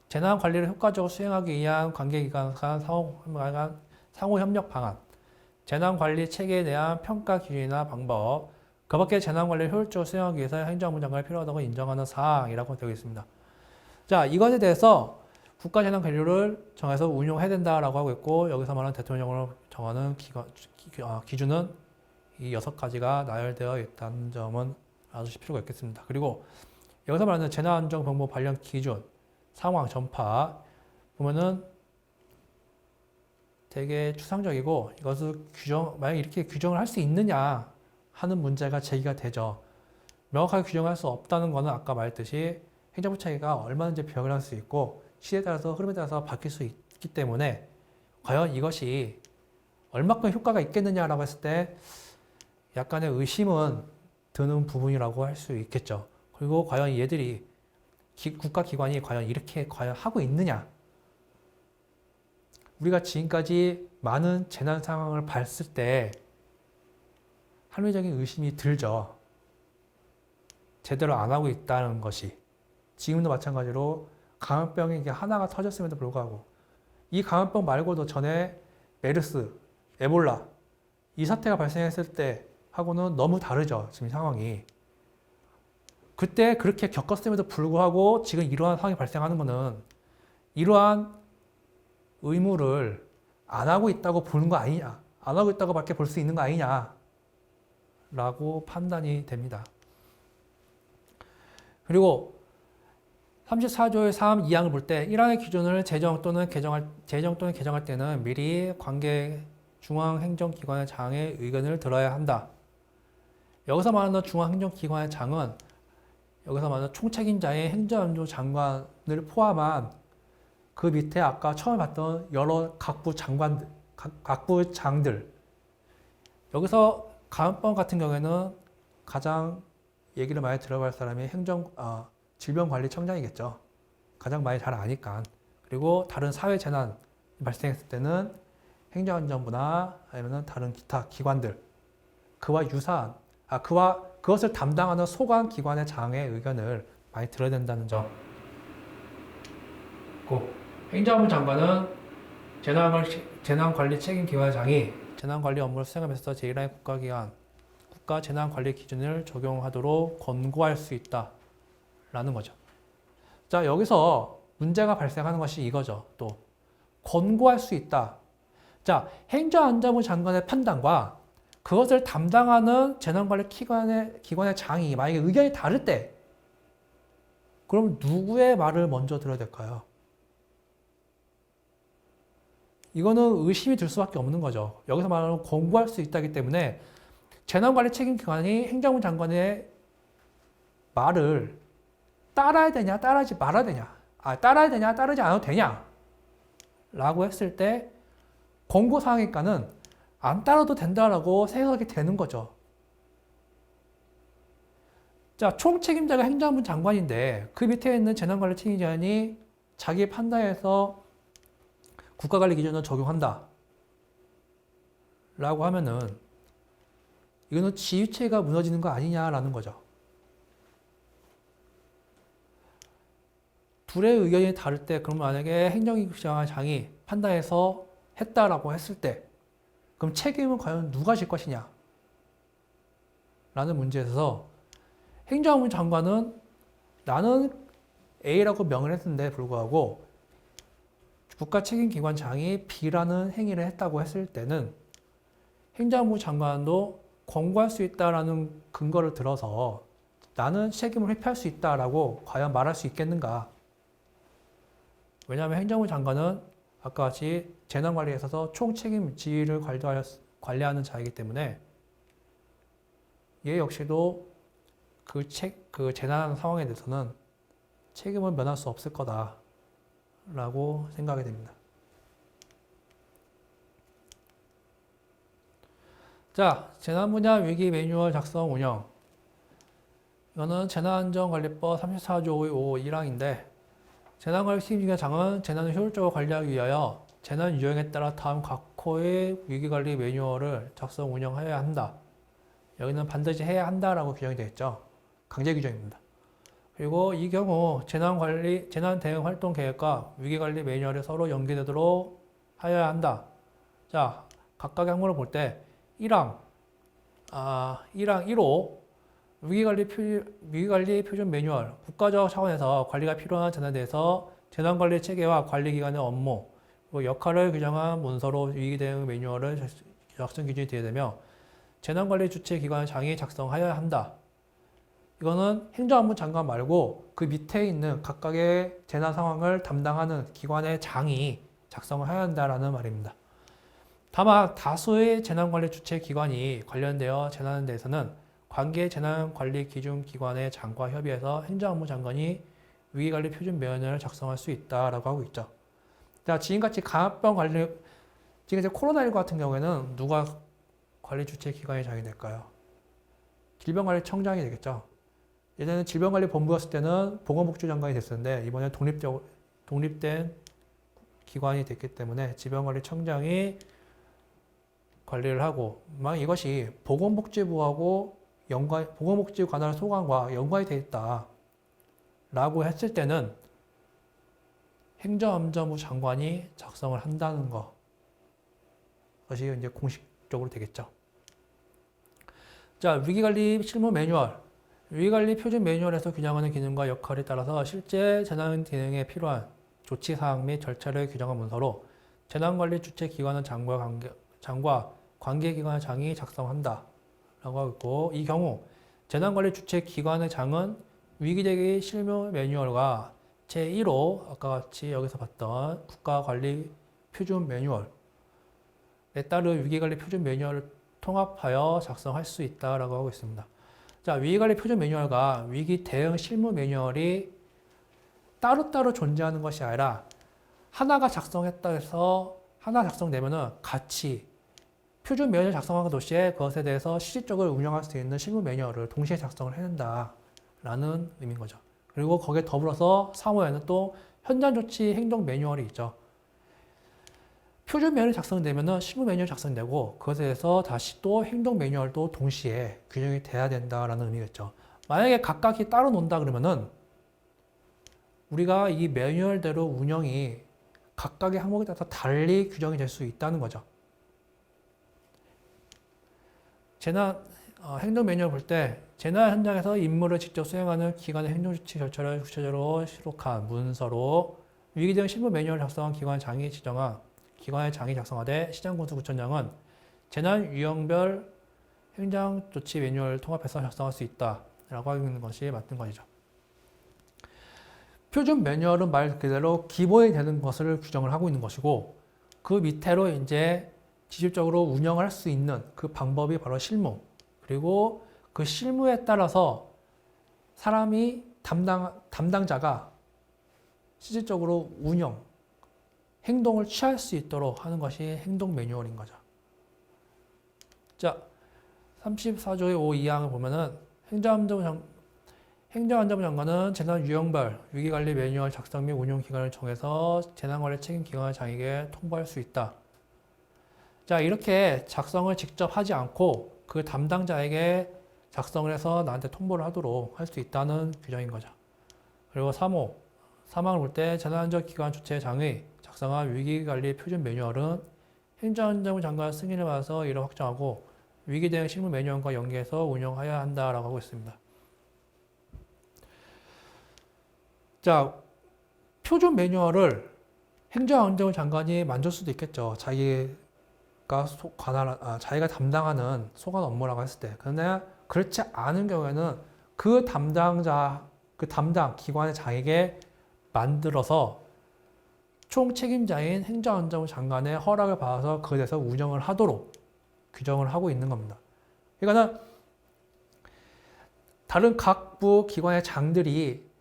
재난 관리를 효과적으로 수행하기 위한 관계기관 간 상호 협력 방안, 재난 관리 체계에 대한 평가 기준이나 방법, 그 밖에 재난 관리를 효율적으로 수행하기 위해서 행정부 장관이 필요하다고 인정하는 사항이라고 되어 있습니다. 자, 이것에 대해서 국가재난관리를 정해서 운용해야 된다라고 하고 있고 여기서 말하는 대통령으로 정하는 기준은 이 6가지가 나열되어 있다는 점은 알아두실 필요가 있겠습니다. 그리고 여기서 말하는 재난안전정보 관련 기준, 상황, 전파 보면은 되게 추상적이고 이것을 만약 이렇게 규정을 할 수 있느냐 하는 문제가 제기가 되죠. 명확하게 규정할 수 없다는 것은 아까 말했듯이 행정부 체계가 얼마든지 변할 수 있고 시대에 따라서 흐름에 따라서 바뀔 수 있기 때문에 과연 이것이 얼마큼 효과가 있겠느냐라고 했을 때 약간의 의심은 드는 부분이라고 할 수 있겠죠. 그리고 과연 얘들이 국가기관이 과연 이렇게 하고 있느냐. 우리가 지금까지 많은 재난 상황을 봤을 때 합리적인 의심이 들죠. 제대로 안 하고 있다는 것이. 지금도 마찬가지로 감염병이 이게 하나가 터졌음에도 불구하고 이 감염병 말고도 전에 메르스, 에볼라 이 사태가 발생했을 때 하고는 너무 다르죠. 지금 상황이. 그때 그렇게 겪었음에도 불구하고 지금 이러한 상황이 발생하는 것은 이러한 의무를 안 하고 있다고 보는 거 아니냐. 안 하고 있다고 밖에 볼 수 있는 거 아니냐. 라고 판단이 됩니다. 그리고 34조의 3, 2항을 볼 때 1항의 기준을 제정 또는 개정할 때는 미리 관계 중앙행정기관의 장의 의견을 들어야 한다. 여기서 말하는 중앙행정기관의 장은 여기서 말하는 총책임자의 행정안전 장관을 포함한 그 밑에 아까 처음 봤던 여러 각부 장관들, 각부 장들. 여기서 감염병 같은 경우에는 가장 얘기를 많이 들어볼 사람이 질병관리청장이겠죠. 가장 많이 잘 아니까. 그리고 다른 사회 재난 발생했을 때는 행정안전부나 아니면 다른 기타 기관들, 그와 유사한, 그것을 담당하는 소관 기관의 장의 의견을 많이 들어야 된다는 점. 행정안전 장관은 재난관리 책임기관의 장이 재난관리 업무를 수행하면서 제1항의 국가기관, 국가 재난관리 기준을 적용하도록 권고할 수 있다. 라는 거죠. 자, 여기서 문제가 발생하는 것이 이거죠. 또 권고할 수 있다. 자, 행정안전부 장관의 판단과 그것을 담당하는 재난관리 기관의 장이 만약에 의견이 다를 때 그럼 누구의 말을 먼저 들어야 될까요? 이거는 의심이 들 수밖에 없는 거죠. 여기서 말하는 권고할 수 있다기 때문에 재난관리 책임기관이 행정부 장관의 말을 따라야 되냐, 따르지 말아야 되냐, 따라야 되냐, 따르지 않아도 되냐, 라고 했을 때 권고사항이니까는 안 따라도 된다라고 생각이 되는 거죠. 자, 총책임자가 행정부 장관인데 그 밑에 있는 재난관리 책임자니 자기 판단에서 국가관리 기준을 적용한다. 라고 하면은 이거는 지휘체가 무너지는 거 아니냐라는 거죠. 둘의 의견이 다를 때 그럼 만약에 행정기관장이 판단해서 했다라고 했을 때 그럼 책임은 과연 누가 질 것이냐 라는 문제에서 행정부 장관은 나는 A라고 명을 했는데 불구하고 국가책임기관장이 B라는 행위를 했다고 했을 때는 행정부 장관도 권고할 수 있다라는 근거를 들어서 나는 책임을 회피할 수 있다라고 과연 말할 수 있겠는가? 왜냐하면 행정부 장관은 아까 같이 재난관리에 있어서 총책임 지휘를 관리하는 자이기 때문에 얘 역시도 그 재난 상황에 대해서는 책임을 면할 수 없을 거다라고 생각이 됩니다. 자, 재난분야 위기 매뉴얼 작성 운영. 이거는 재난안전관리법 34조 5 1항인데 재난관리 책임기관장은 재난을 효율적으로 관리하기 위하여 재난 유형에 따라 다음 각 호의 위기관리 매뉴얼을 작성 운영하여야 한다. 여기는 반드시 해야 한다라고 규정이 되어 있죠. 강제 규정입니다. 그리고 이 경우 재난 대응 활동 계획과 위기관리 매뉴얼이 서로 연계되도록 하여야 한다. 자, 각각의 항목을 볼 때 1항 1호 위기관리 표준 매뉴얼, 국가적 차원에서 관리가 필요한 재난에 대해서 재난관리 체계와 관리기관의 업무, 그리고 역할을 규정한 문서로 위기대응 매뉴얼을 작성 기준이 되어야 되며 재난관리 주체기관의 장이 작성하여야 한다. 이거는 행정안전 장관 말고 그 밑에 있는 각각의 재난 상황을 담당하는 기관의 장이 작성을 해야 한다라는 말입니다. 다만 다수의 재난관리 주체기관이 관련되어 재난에 대해서는 관계 재난관리기준기관의 장과 협의해서 행정안전부 장관이 위기관리 표준 매뉴얼을 작성할 수 있다라고 하고 있죠. 자, 지금같이 감염병 관리, 지금 이제 코로나19 같은 경우에는 누가 관리 주체 기관의 장이 될까요? 질병관리청장이 되겠죠. 예전에 질병관리본부였을 때는 보건복지부 장관이 됐었는데 이번에 독립된 기관이 됐기 때문에 질병관리청장이 관리를 하고, 만약 이것이 보건복지부하고 보건복지부 관할 소관과 연관이 되어 있다라고 했을 때는 행정안전부 장관이 작성을 한다는 것이 이제 공식적으로 되겠죠. 자, 위기관리 실무 매뉴얼. 위기관리 표준 매뉴얼에서 규정하는 기능과 역할에 따라서 실제 재난 대응에 필요한 조치사항 및 절차를 규정한 문서로 재난관리 주체기관은 장과 관계기관의 장이 작성한다 라고 하고 있고, 이 경우 재난관리 주체기관의 장은 위기대응의 실무 매뉴얼과 제1호 아까 같이 여기서 봤던 국가관리 표준 매뉴얼에 따른 위기관리 표준 매뉴얼을 통합하여 작성할 수 있다라고 하고 있습니다. 자, 위기관리 표준 매뉴얼과 위기 대응 실무 매뉴얼이 따로따로 존재하는 것이 아니라 하나가 작성했다 해서 하나 작성되면은 같이 표준 매뉴얼 작성한 동시에 그것에 대해서 실질적으로 운영할 수 있는 실무 매뉴얼을 동시에 작성을 해야 된다라는 의미인 거죠. 그리고 거기에 더불어서 3호에는 또 현장 조치 행동 매뉴얼이 있죠. 표준 매뉴얼이 작성되면은 실무 매뉴얼이 작성되고 그것에 대해서 다시 또 행동 매뉴얼도 동시에 규정이 돼야 된다라는 의미겠죠. 만약에 각각이 따로 논다 그러면은 우리가 이 매뉴얼대로 운영이 각각의 항목에 따라서 달리 규정이 될 수 있다는 거죠. 행동 매뉴얼 볼 때 재난 현장에서 임무를 직접 수행하는 기관의 행정조치 절차를 구체적으로 시록한 문서로 위기 대응 실무 매뉴얼을 작성한 기관의 장이 작성하되 시장군수구청장은 재난 유형별 행정조치 매뉴얼을 통합해서 작성할 수 있다라고 하는 것이 맞는 것이죠. 표준 매뉴얼은 말 그대로 기본이 되는 것을 규정을 하고 있는 것이고, 그 밑으로 이제 지식적으로 운영할 수 있는 그 방법이 바로 실무, 그리고 그 실무에 따라서 사람이 담당자가 실질적으로 행동을 취할 수 있도록 하는 것이 행동 매뉴얼인 거죠. 자, 34조의 5 2항을 보면은 행정안전부 장관은 재난 유형별 위기관리 매뉴얼 작성 및 운용 기간을 정해서 재난관리 책임 기관의 장에게 통보할 수 있다. 자, 이렇게 작성을 직접 하지 않고 그 담당자에게 작성을 해서 나한테 통보를 하도록 할 수 있다는 규정인 거죠. 그리고 3호, 3항을 볼 때 재난안전기관 주체장의 작성한 위기관리 표준 매뉴얼은 행정안전부 장관 승인을 받아서 이를 확정하고 위기대응 실무 매뉴얼과 연계해서 운영해야 한다라고 하고 있습니다. 자, 표준 매뉴얼을 행정안전부 장관이 만들 수도 있겠죠. 자기가 담당하는 소관 업무라고 했을 때. 그런데 그렇지 않은 경우에는 그 담당 기관의 장에게 만들어서 총 책임자인 행정안전부 장관의 허락을 받아서 그에 대해서 운영을 하도록 규정을 하고 있는 겁니다. 그러니까 다른 각부 기관의 장들이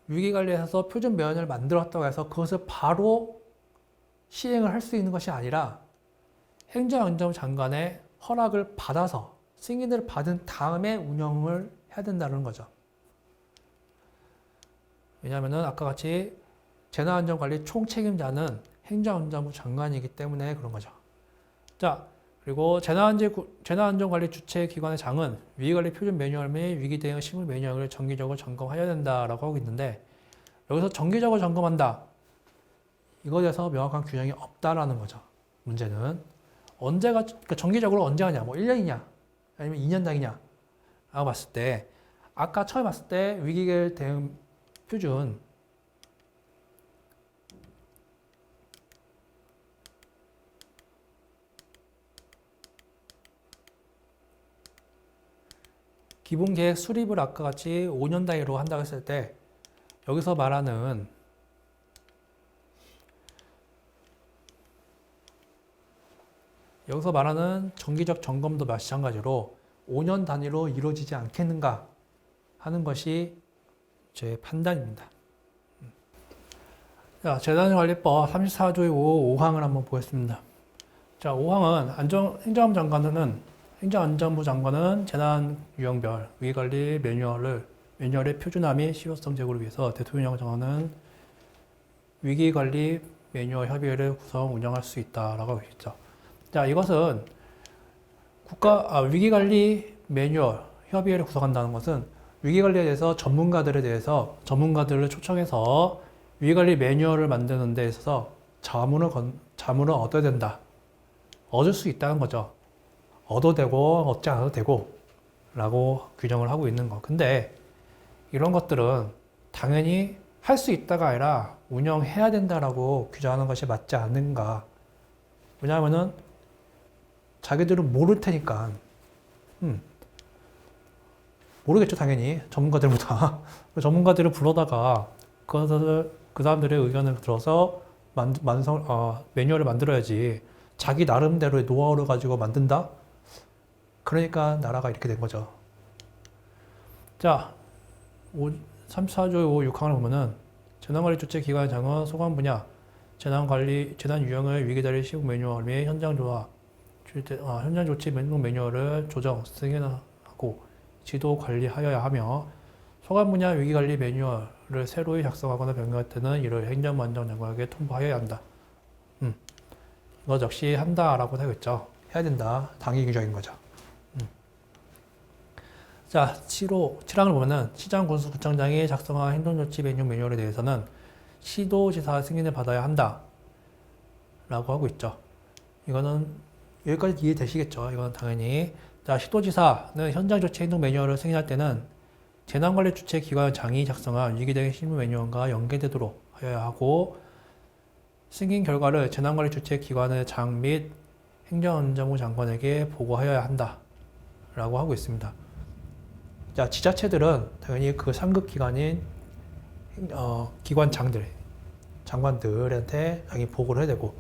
위기관리에서 표준 매뉴얼을 만들었다고 해서 그것을 바로 시행을 할 수 있는 것이 아니라 행정안전부 장관의 허락을 받아서 승인을 받은 다음에 운영을 해야 된다는 거죠. 왜냐하면 아까 같이 재난안전관리 총책임자는 행정안전부 장관이기 때문에 그런 거죠. 자, 그리고 재난안전관리 주체기관의 장은 위기관리 표준 매뉴얼 및 위기대응 실무 매뉴얼을 정기적으로 점검해야 된다라고 하고 있는데, 여기서 정기적으로 점검한다, 이거에 대해서 명확한 규정이 없다라는 거죠. 문제는 그러니까 정기적으로 언제 하냐, 뭐 1년이냐 아니면 2년당이냐 라고 봤을 때, 아까 처음에 봤을 때 위기 대응 표준 기본계획 수립을 아까 같이 5년 단위로 한다고 했을 때, 여기서 말하는 정기적 점검도 마찬가지로 5년 단위로 이루어지지 않겠는가 하는 것이 제 판단입니다. 자, 재난관리법 34조의 5항을 한번 보겠습니다. 자, 5항은 행정안전부 장관은 재난유형별 위기관리 매뉴얼의 표준화 및 실효성 제고를 위해서 대통령을 정하는 위기관리 매뉴얼 협의회를 구성 운영할 수 있다라고 하고 있죠. 자, 이것은 위기관리 매뉴얼 협의회를 구성한다는 것은 위기관리에 대해서 전문가들을 초청해서 위기관리 매뉴얼을 만드는 데 있어서 자문을 얻어야 된다. 얻을 수 있다는 거죠. 얻어도 되고 얻지 않아도 되고 라고 규정을 하고 있는 거. 근데 이런 것들은 당연히 할 수 있다가 아니라 운영해야 된다라고 규정하는 것이 맞지 않는가. 왜냐하면은 자기들은 모를 테니까. 모르겠죠, 당연히. 전문가들보다. 전문가들을 불러다가 그 사람들의 의견을 들어서 매뉴얼을 만들어야지. 자기 나름대로의 노하우를 가지고 만든다? 그러니까 나라가 이렇게 된 거죠. 자, 34조 6항을 보면은 재난관리 주체 기관장은 소관 분야, 재난 유형의 위기관리 시국 매뉴얼 및 현장 조치 매뉴얼을 조정, 승인하고 지도 관리하여야 하며 소관 분야 위기관리 매뉴얼을 새로이 작성하거나 변경할 때는 이를 행정안전장관에게 통보하여야 한다. 이것 역시 한다라고 되어 있죠. 해야 된다. 당위 규정인 거죠. 자, 7항을 보면은 시장군수구청장이 작성한 행정조치 매뉴얼에 대해서는 시도지사 승인을 받아야 한다. 라고 하고 있죠. 이거는 여기까지 이해되시겠죠? 이건 당연히. 자, 시도지사는 현장조치 행동 매뉴얼을 승인할 때는 재난관리 주체 기관장이 작성한 위기대응 실무 매뉴얼과 연계되도록 하여야 하고 승인 결과를 재난관리 주체 기관의 장 및 행정안전부 장관에게 보고하여야 한다. 라고 하고 있습니다. 자, 지자체들은 당연히 그 상급 기관인 장관들한테 당연히 보고를 해야 되고,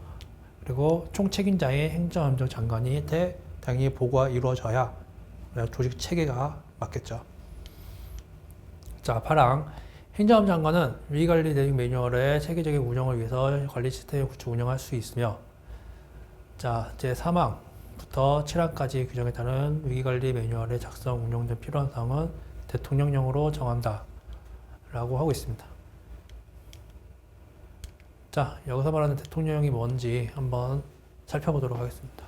그리고 총책임자인 행정안전 장관한테 당연히 보고가 이루어져야 조직 체계가 맞겠죠. 자, 8항 행정안전 장관은 위기관리 대응 매뉴얼의 체계적인 운영을 위해서 관리 시스템을 구축 운영할 수 있으며, 자, 제 3항부터 7항까지 규정에 따른 위기관리 매뉴얼의 작성 운영 등 필요한 사항은 대통령령으로 정한다 라고 하고 있습니다. 자, 여기서 말하는 대통령령이 뭔지 한번 살펴보도록 하겠습니다.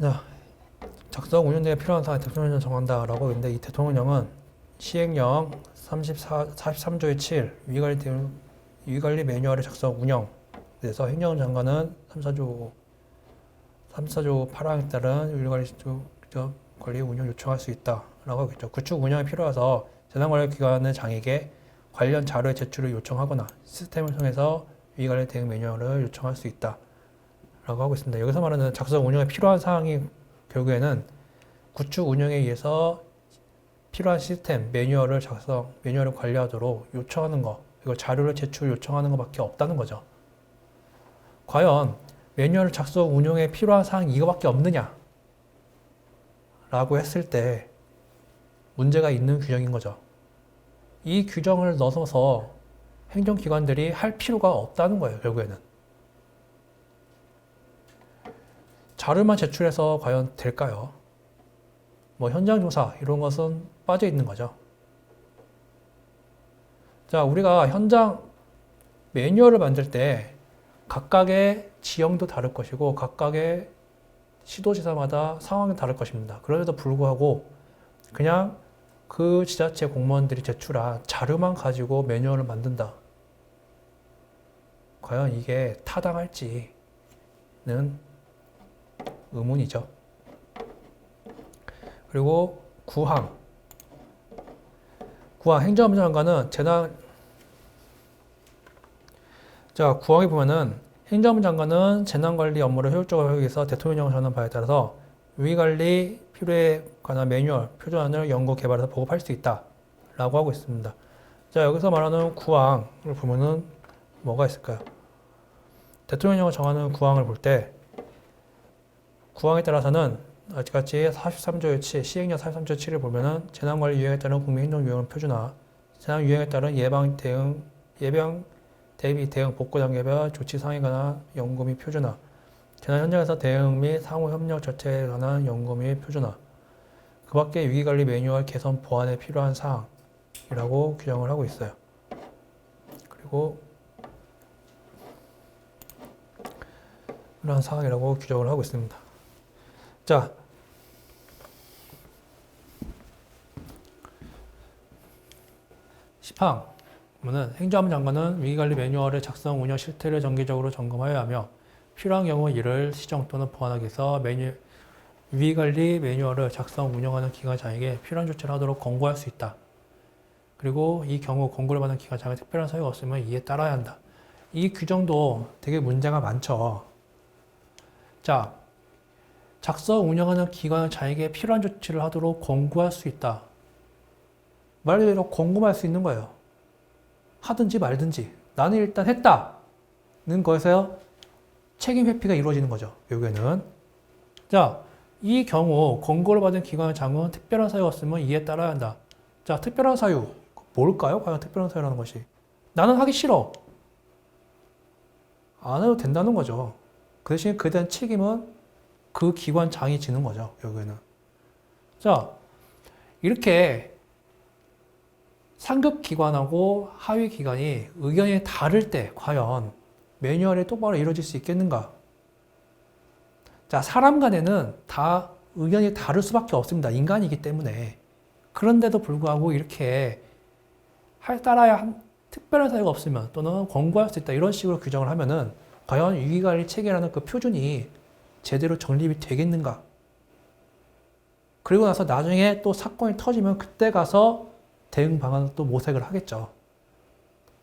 자, 작성 운영 등에 필요한 사항을 대통령령을 정한다라고 있는데, 이 대통령령은 시행령 43조의 7 위기관리 매뉴얼의 작성 운영 그래서 행정장관은 34조 8항에 따른 위기관리 관리 운영 요청할 수 있다라고 하겠죠. 구축 운영에 필요해서 재난관리기관의 장에게 관련 자료의 제출을 요청하거나 시스템을 통해서 위기관리 대응 매뉴얼을 요청할 수 있다 라고 하고 있습니다. 여기서 말하는 작성 운영에 필요한 사항이 결국에는 구축 운영에 의해서 필요한 시스템, 매뉴얼을 관리하도록 요청하는 거, 이거 자료를 제출 요청하는 것밖에 없다는 거죠. 과연 매뉴얼 작성 운영에 필요한 사항이 이거밖에 없느냐? 라고 했을 때 문제가 있는 규정인 거죠. 이 규정을 넣어서 행정기관들이 할 필요가 없다는 거예요, 결국에는. 자료만 제출해서 과연 될까요? 뭐 현장조사 이런 것은 빠져 있는 거죠. 자, 우리가 현장 매뉴얼을 만들 때 각각의 지형도 다를 것이고 각각의 시도지사마다 상황이 다를 것입니다. 그럼에도 불구하고 그냥 그 지자체 공무원들이 제출한 자료만 가지고 매뉴얼을 만든다. 과연 이게 타당할지는 의문이죠. 그리고 9항 행정안전장관은 자, 9항에 보면은 행정안전장관은 재난관리 업무를 효율적으로 하기 위해서 대통령령을 정하는 바에 따라서 위기관리 필요에 관한 매뉴얼, 표준안을 연구 개발해서 보급할 수 있다 라고 하고 있습니다. 자, 여기서 말하는 9항을 보면은 뭐가 있을까요? 대통령령을 정하는 9항을 볼 때 9항에 따라서는 같이 43조의 7, 시행령 43조의 7을 보면은 재난관리 유형에 따른 국민행동 유형을 표준화, 재난 유형에 따른 예방 대응 예방, 대비, 대응, 복구 단계별 조치 사항에 관한 연구 및 표준화, 재난 현장에서 대응 및 상호 협력 절차에 관한 연구 및 표준화, 그 밖에 위기관리 매뉴얼 개선 보완에 필요한 사항이라고 규정을 하고 있어요. 그리고 이런 사항이라고 규정을 하고 있습니다. 자, 시팡 는 행정안전 장관은 위기관리 매뉴얼의 작성 운영 실태를 정기적으로 점검하여야 하며 필요한 경우 이를 시정 또는 보완하기 위해서 위기관리 매뉴얼을 작성 운영하는 기관장에게 필요한 조치를 하도록 권고할 수 있다. 그리고 이 경우 권고를 받는 기관장에 특별한 사유가 없으면 이에 따라야 한다. 이 규정도 되게 문제가 많죠. 자, 작성 운영하는 기관장에게 필요한 조치를 하도록 권고할 수 있다. 말 그대로 권고할 수 있는 거예요. 하든지 말든지. 나는 일단 했다는 거에서 책임 회피가 이루어지는 거죠. 여기에는. 자, 이 경우 권고를 받은 기관장은 특별한 사유가 없으면 이에 따라야 한다. 자, 특별한 사유. 뭘까요? 과연 특별한 사유라는 것이. 나는 하기 싫어. 안 해도 된다는 거죠. 그 대신 그에 대한 책임은 그 기관장이 지는 거죠. 여기에는. 자, 이렇게 상급 기관하고 하위 기관이 의견이 다를 때 과연 매뉴얼이 똑바로 이루어질 수 있겠는가? 자, 사람 간에는 다 의견이 다를 수밖에 없습니다. 인간이기 때문에. 그런데도 불구하고 이렇게 따라야 한 특별한 사유가 없으면 또는 권고할 수 있다. 이런 식으로 규정을 하면은 과연 위기관리 체계라는 그 표준이 제대로 정립이 되겠는가? 그리고 나서 나중에 또 사건이 터지면 그때 가서 대응 방안을 또 모색을 하겠죠.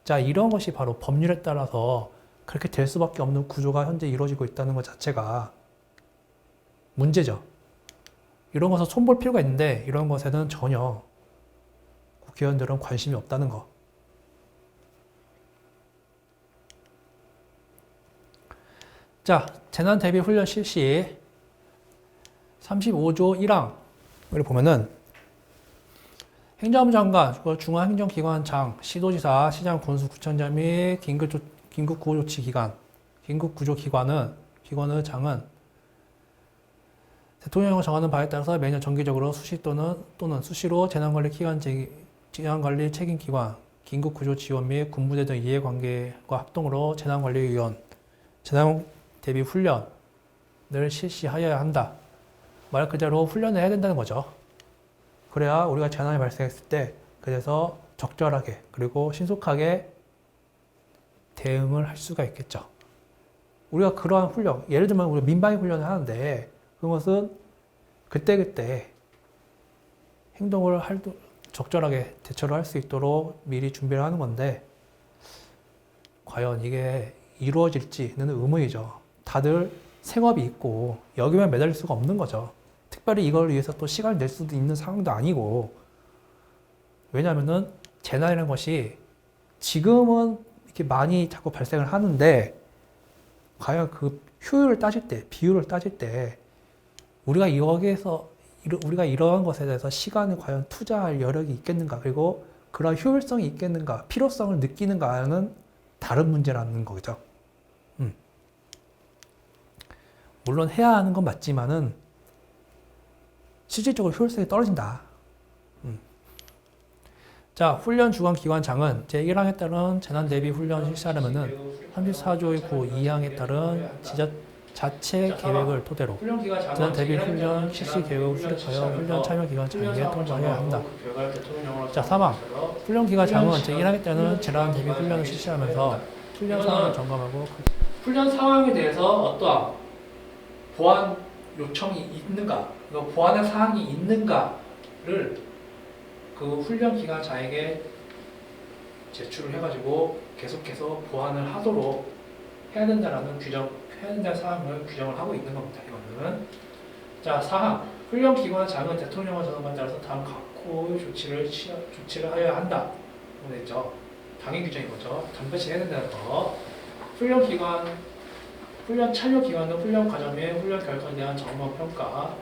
자, 이런 것이 바로 법률에 따라서 그렇게 될 수밖에 없는 구조가 현재 이루어지고 있다는 것 자체가 문제죠. 이런 것을 손볼 필요가 있는데 이런 것에는 전혀 국회의원들은 관심이 없다는 거. 자, 재난대비훈련 실시 35조 1항을 보면은 행정안전 장관, 중앙행정기관장, 시도지사, 시장, 군수, 구청장 및 긴급구조조치기관, 기관의 장은 대통령이 정하는 바에 따라서 매년 정기적으로 수시 또는 수시로 재난관리 책임기관, 긴급구조지원 및 군부대 등 이해관계과 합동으로 재난관리위원, 재난대비훈련을 실시하여야 한다. 말 그대로 훈련을 해야 된다는 거죠. 그래야 우리가 재난이 발생했을 때 그래서 적절하게 그리고 신속하게 대응을 할 수가 있겠죠. 우리가 그러한 훈련, 예를 들면 우리가 민방위 훈련을 하는데 그것은 그때그때 행동을 적절하게 대처를 할 수 있도록 미리 준비를 하는 건데 과연 이게 이루어질지는 의문이죠. 다들 생업이 있고 여기만 매달릴 수가 없는 거죠. 특별히 이걸 위해서 또 시간을 낼 수도 있는 상황도 아니고 왜냐하면은 재난이라는 것이 지금은 이렇게 많이 자꾸 발생을 하는데 과연 그 효율을 따질 때, 비율을 따질 때 우리가 이러한 것에 대해서 시간을 과연 투자할 여력이 있겠는가 그리고 그런 효율성이 있겠는가 필요성을 느끼는가는 다른 문제라는 거죠. 물론 해야 하는 건 맞지만은 실질적으로 효율성이 떨어진다. 자, 훈련 주관 기관장은 제1항에 따른 재난 대비 훈련 실시하려면은 34조의 9 2항에 따른 자체 계획을 토대로 재난 대비 훈련 실시 계획을 수립하여 훈련 참여 기관장에게 통보해야 한다. 자, 3항 훈련 기관장은 제1항에 따른 재난 대비 훈련을 실시하면서 훈련 상황을 점검하고 훈련 상황에 대해서 어떠한 보완 요청이 있는가, 보완의 사항이 있는가를 그 훈련 기관장에게 제출을 해가지고 계속해서 보완을 하도록 해야 된다는 사항을 규정을 하고 있는 겁니다. 이거는. 자, 사항 훈련 기관장은 대통령의 전원에 따라서 다음 각호의 조치를 하여야 한다. 됐죠. 당연 규정인 거죠. 반드시 해야 된다는 거. 훈련 참여 기관은 훈련 과정 및 훈련 결과에 대한 점검 평가.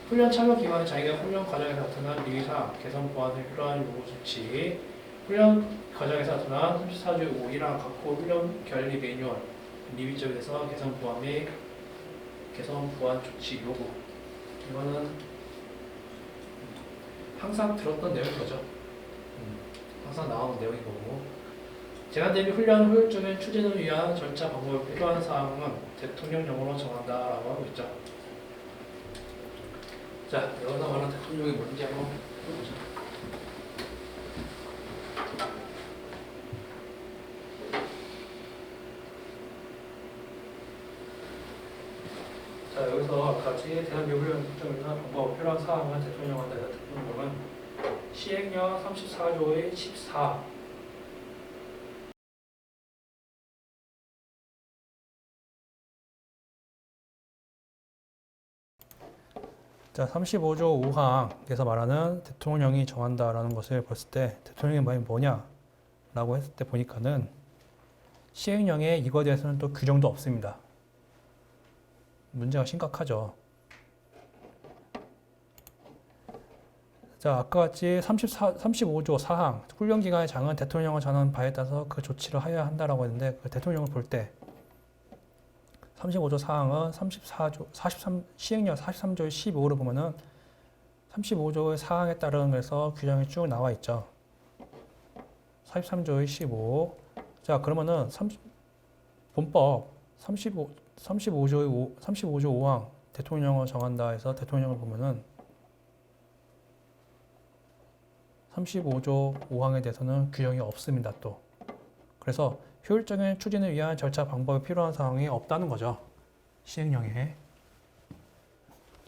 훈련 참여 기관은 자기가 훈련 과정에서 나타난 유의사항, 개선 보완에 필요한 요구 조치, 훈련 과정에서 나타난 34조 5이랑 각호 훈련 결리 매뉴얼 미비적에서 개선 보완 및 개선 보완 조치 요구. 이거는 항상 들었던 내용인 거죠. 항상 나오는 내용인 거고. 재난 대비 훈련 효율적인 추진을 위한 절차 방법에 필요한 사항은 대통령령으로 정한다라고 하고 있죠. 자, 여기서 말하는 대통령이 뭔지 한번 보자. 자, 여기서 아까 같이 대한민국 훈련 결정을 위한 방법에 필요한 사항은 대통령한테 대통령은 시행령 34조의 14. 자, 35조 5항에서 말하는 대통령이 정한다라는 것을 봤을 때 대통령의 말이 뭐냐라고 했을 때 보니까는 시행령에 이거에 대해서는 또 규정도 없습니다. 문제가 심각하죠. 자, 아까 같이 35조 4항 훈련기간의 장은 대통령을 정하는 바에 따라서 그 조치를 하여야 한다라고 했는데 그 대통령을 볼 때 35조 4항은 시행령 43조의 15를 보면은 35조의 4항에 따른 그래서 규정이 쭉 나와 있죠. 43조의 15. 자, 그러면은 본법 35조 5항 대통령을 정한다 해서 대통령을 보면은 35조 5항에 대해서는 규정이 없습니다, 또. 그래서 효율적인 추진을 위한 절차 방법이 필요한 사항이 없다는 거죠. 시행령에.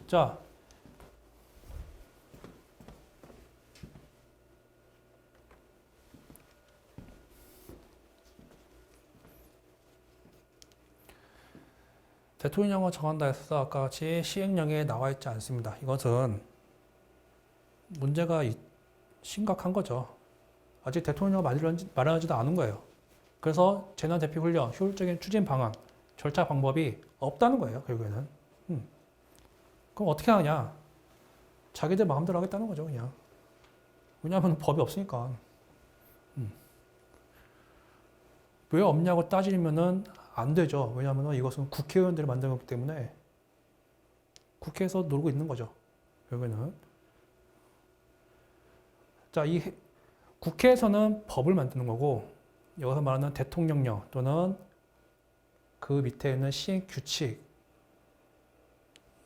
자, 대통령을 정한다 해서 아까 같이 시행령에 나와 있지 않습니다. 이것은 문제가 심각한 거죠. 아직 대통령을 마련하지도 않은 거예요. 그래서 재난대피훈련, 효율적인 추진 방안, 절차 방법이 없다는 거예요, 결국에는. 그럼 어떻게 하냐? 자기들 마음대로 하겠다는 거죠, 그냥. 왜냐하면 법이 없으니까. 왜 없냐고 따지면은 안 되죠. 왜냐하면 이것은 국회의원들이 만든 거기 때문에 국회에서 놀고 있는 거죠, 결국에는. 자, 이 국회에서는 법을 만드는 거고, 여기서 말하는 대통령령 또는 그 밑에 있는 시행 규칙,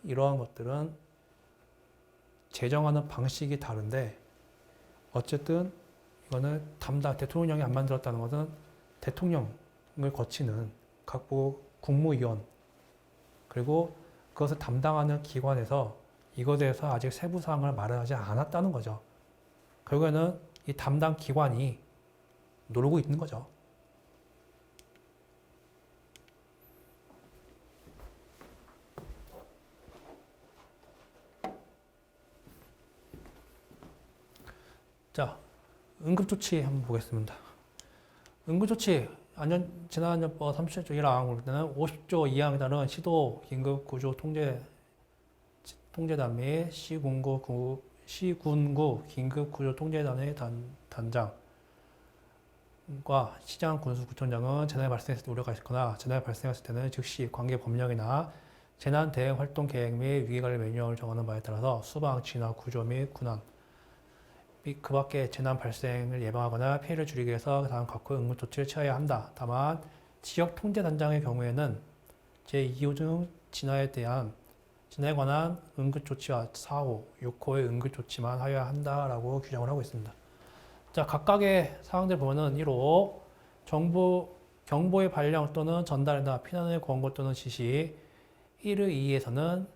이러한 것들은 제정하는 방식이 다른데 어쨌든 이거는 대통령령이 안 만들었다는 것은 대통령을 거치는 각부 국무위원 그리고 그것을 담당하는 기관에서 이것에 대해서 아직 세부 사항을 말하지 않았다는 거죠. 결국에는 이 담당 기관이 놀고 있는 거죠. 자, 응급조치 한번 보겠습니다. 응급조치, 재난안전법 37조 1항 볼 때는 50조 2항에 따른 시도 긴급구조 통제단 및 시군구 긴급구조 통제단의 단장과 시장 군수구청장은 재난이 발생했을 때 우려가 있거나 재난이 발생했을 때는 즉시 관계 법령이나 재난 대응 활동 계획 및 위기관리 매뉴얼을 정하는 바에 따라서 수방, 진화, 구조 및 군안 및 그 밖에 재난 발생을 예방하거나 피해를 줄이기 위해서 다음 각호의 응급 조치를 취해야 한다. 다만 지역 통제단장의 경우에는 제2호 중 진화에 관한 응급 조치와 4호, 6호의 응급 조치만 하여야 한다라고 규정을 하고 있습니다. 자, 각각의 사항들 보면은 1호 경보의 발령 또는 전달이나 피난의 권고 또는 지시 1의 2에서는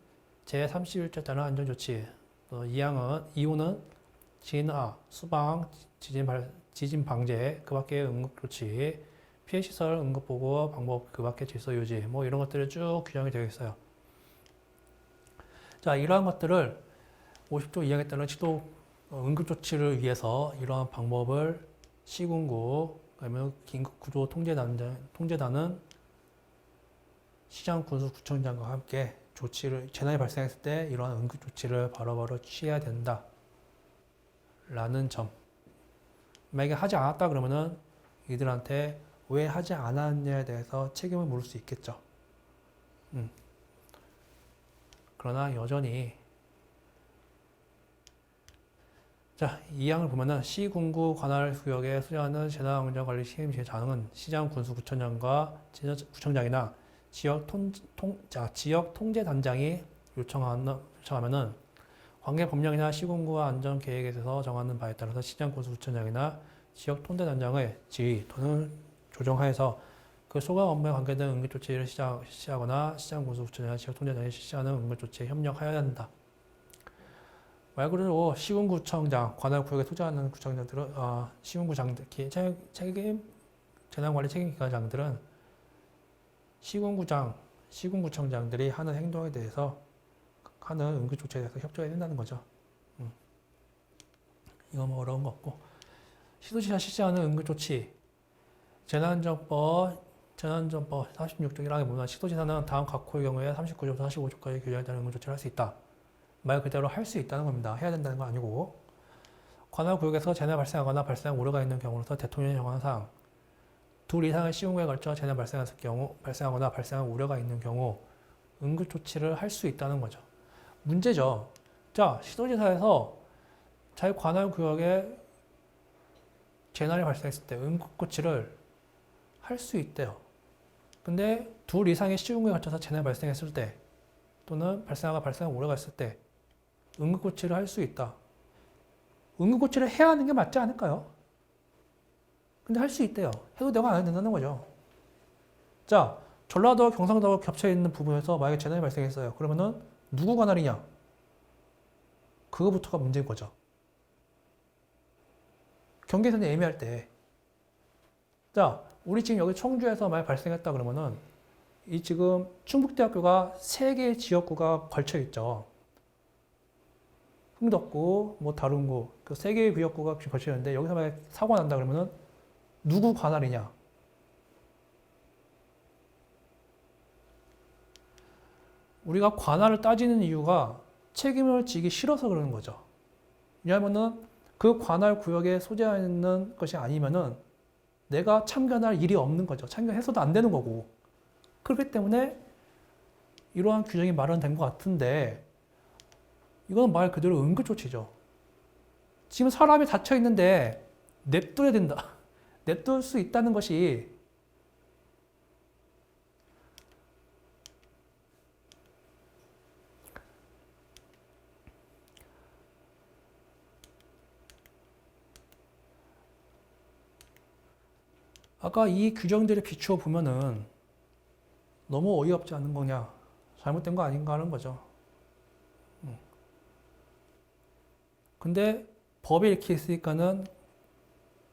제31조에 따른 안전조치 2호는 진화, 수방, 지진 방제, 그 밖에 응급조치, 피해시설 응급보고 방법, 그 밖에 질서 유지 뭐 이런 것들이 쭉 규정이 되어 있어요. 자, 이러한 것들을 50조 2항에 따른 시도 응급조치를 위해서 이러한 방법을 시군구, 그러면 긴급구조 통제단은 시장 군수구청장과 함께 재난이 발생했을 때 이러한 응급조치를 바로바로 취해야 된다. 라는 점. 만약에 하지 않았다 그러면은 이들한테 왜 하지 않았냐에 대해서 책임을 물을 수 있겠죠. 그러나 여전히 자, 이 항을 보면은 시군구 관할 구역에 수행하는 재난안전관리 책임 자능은 시장군수구청장과 구청장이나 지역 통제단장이 요청하면은 관계 법령이나 시군구와 안전 계획에 대해서 정하는 바에 따라서 시장군수구청장이나 지역 통제단장의 지휘 또는 조정하에서 그 소관 업무에 관계된 응급조치를 실시하거나 시장군수구청장이나 지역 통제단장이 실시하는 응급조치에 협력하여야 한다. 말 그대로 시군구청장, 관할구역에 소재하는 구청장들은 시군구장 책임 재난관리 책임기관장들은 시군구청장들이 하는 행동에 대해서 하는 응급조치에 대해서 협조해야 된다는 거죠. 이거 뭐 어려운 거 없고 시도지사 실시하는 응급조치 재난안전법 46조 1항에 보면 시도지사는 다음 각 호의 경우에 39조부터 45조까지 규정에 따른 응급조치를 할 수 있다. 말 그대로 할 수 있다는 겁니다. 해야 된다는 건 아니고 관할 구역에서 재난 발생하거나 발생 우려가 있는 경우로서 대통령이 정하는 사항 둘 이상의 시군구에 걸쳐 재난 발생했을 경우 발생하거나 발생할 우려가 있는 경우 응급조치를 할 수 있다는 거죠. 문제죠. 자, 시도지사에서 자기 관할 구역에 재난이 발생했을 때 응급조치를 할 수 있대요. 근데 둘 이상의 시군구에 걸쳐서 재난이 발생했을 때 또는 발생할 우려가 있을 때 응급조치를 할 수 있다. 응급조치를 해야 하는 게 맞지 않을까요? 근데 할 수 있대요. 해도 되고 안 해도 된다는 거죠. 자, 전라도와 경상도가 겹쳐있는 부분에서 만약에 재난이 발생했어요. 그러면은 누구 관할이냐? 그거부터가 문제인 거죠. 경계선이 애매할 때. 자, 우리 지금 여기 청주에서 만약 발생했다 그러면은 이 지금 충북대학교가 3개의 지역구가 걸쳐 있죠. 흥덕구, 뭐 다른 구, 그 3개의 구역구가 걸쳐 있는데 여기서 만약 사고가 난다 그러면은 누구 관할이냐? 우리가 관할을 따지는 이유가 책임을 지기 싫어서 그러는 거죠. 왜냐하면은 그 관할 구역에 소재하여 있는 것이 아니면은 내가 참견할 일이 없는 거죠. 참견해서도 안 되는 거고. 그렇기 때문에 이러한 규정이 마련된 것 같은데 이건 말 그대로 응급조치죠. 지금 사람이 닫혀 있는데 냅둬야 된다. 냅둘 수 있다는 것이 아까 이 규정들에 비추어 보면은 너무 어이없지 않은 거냐, 잘못된 거 아닌가 하는 거죠. 근데 법에 이렇게 있으니까는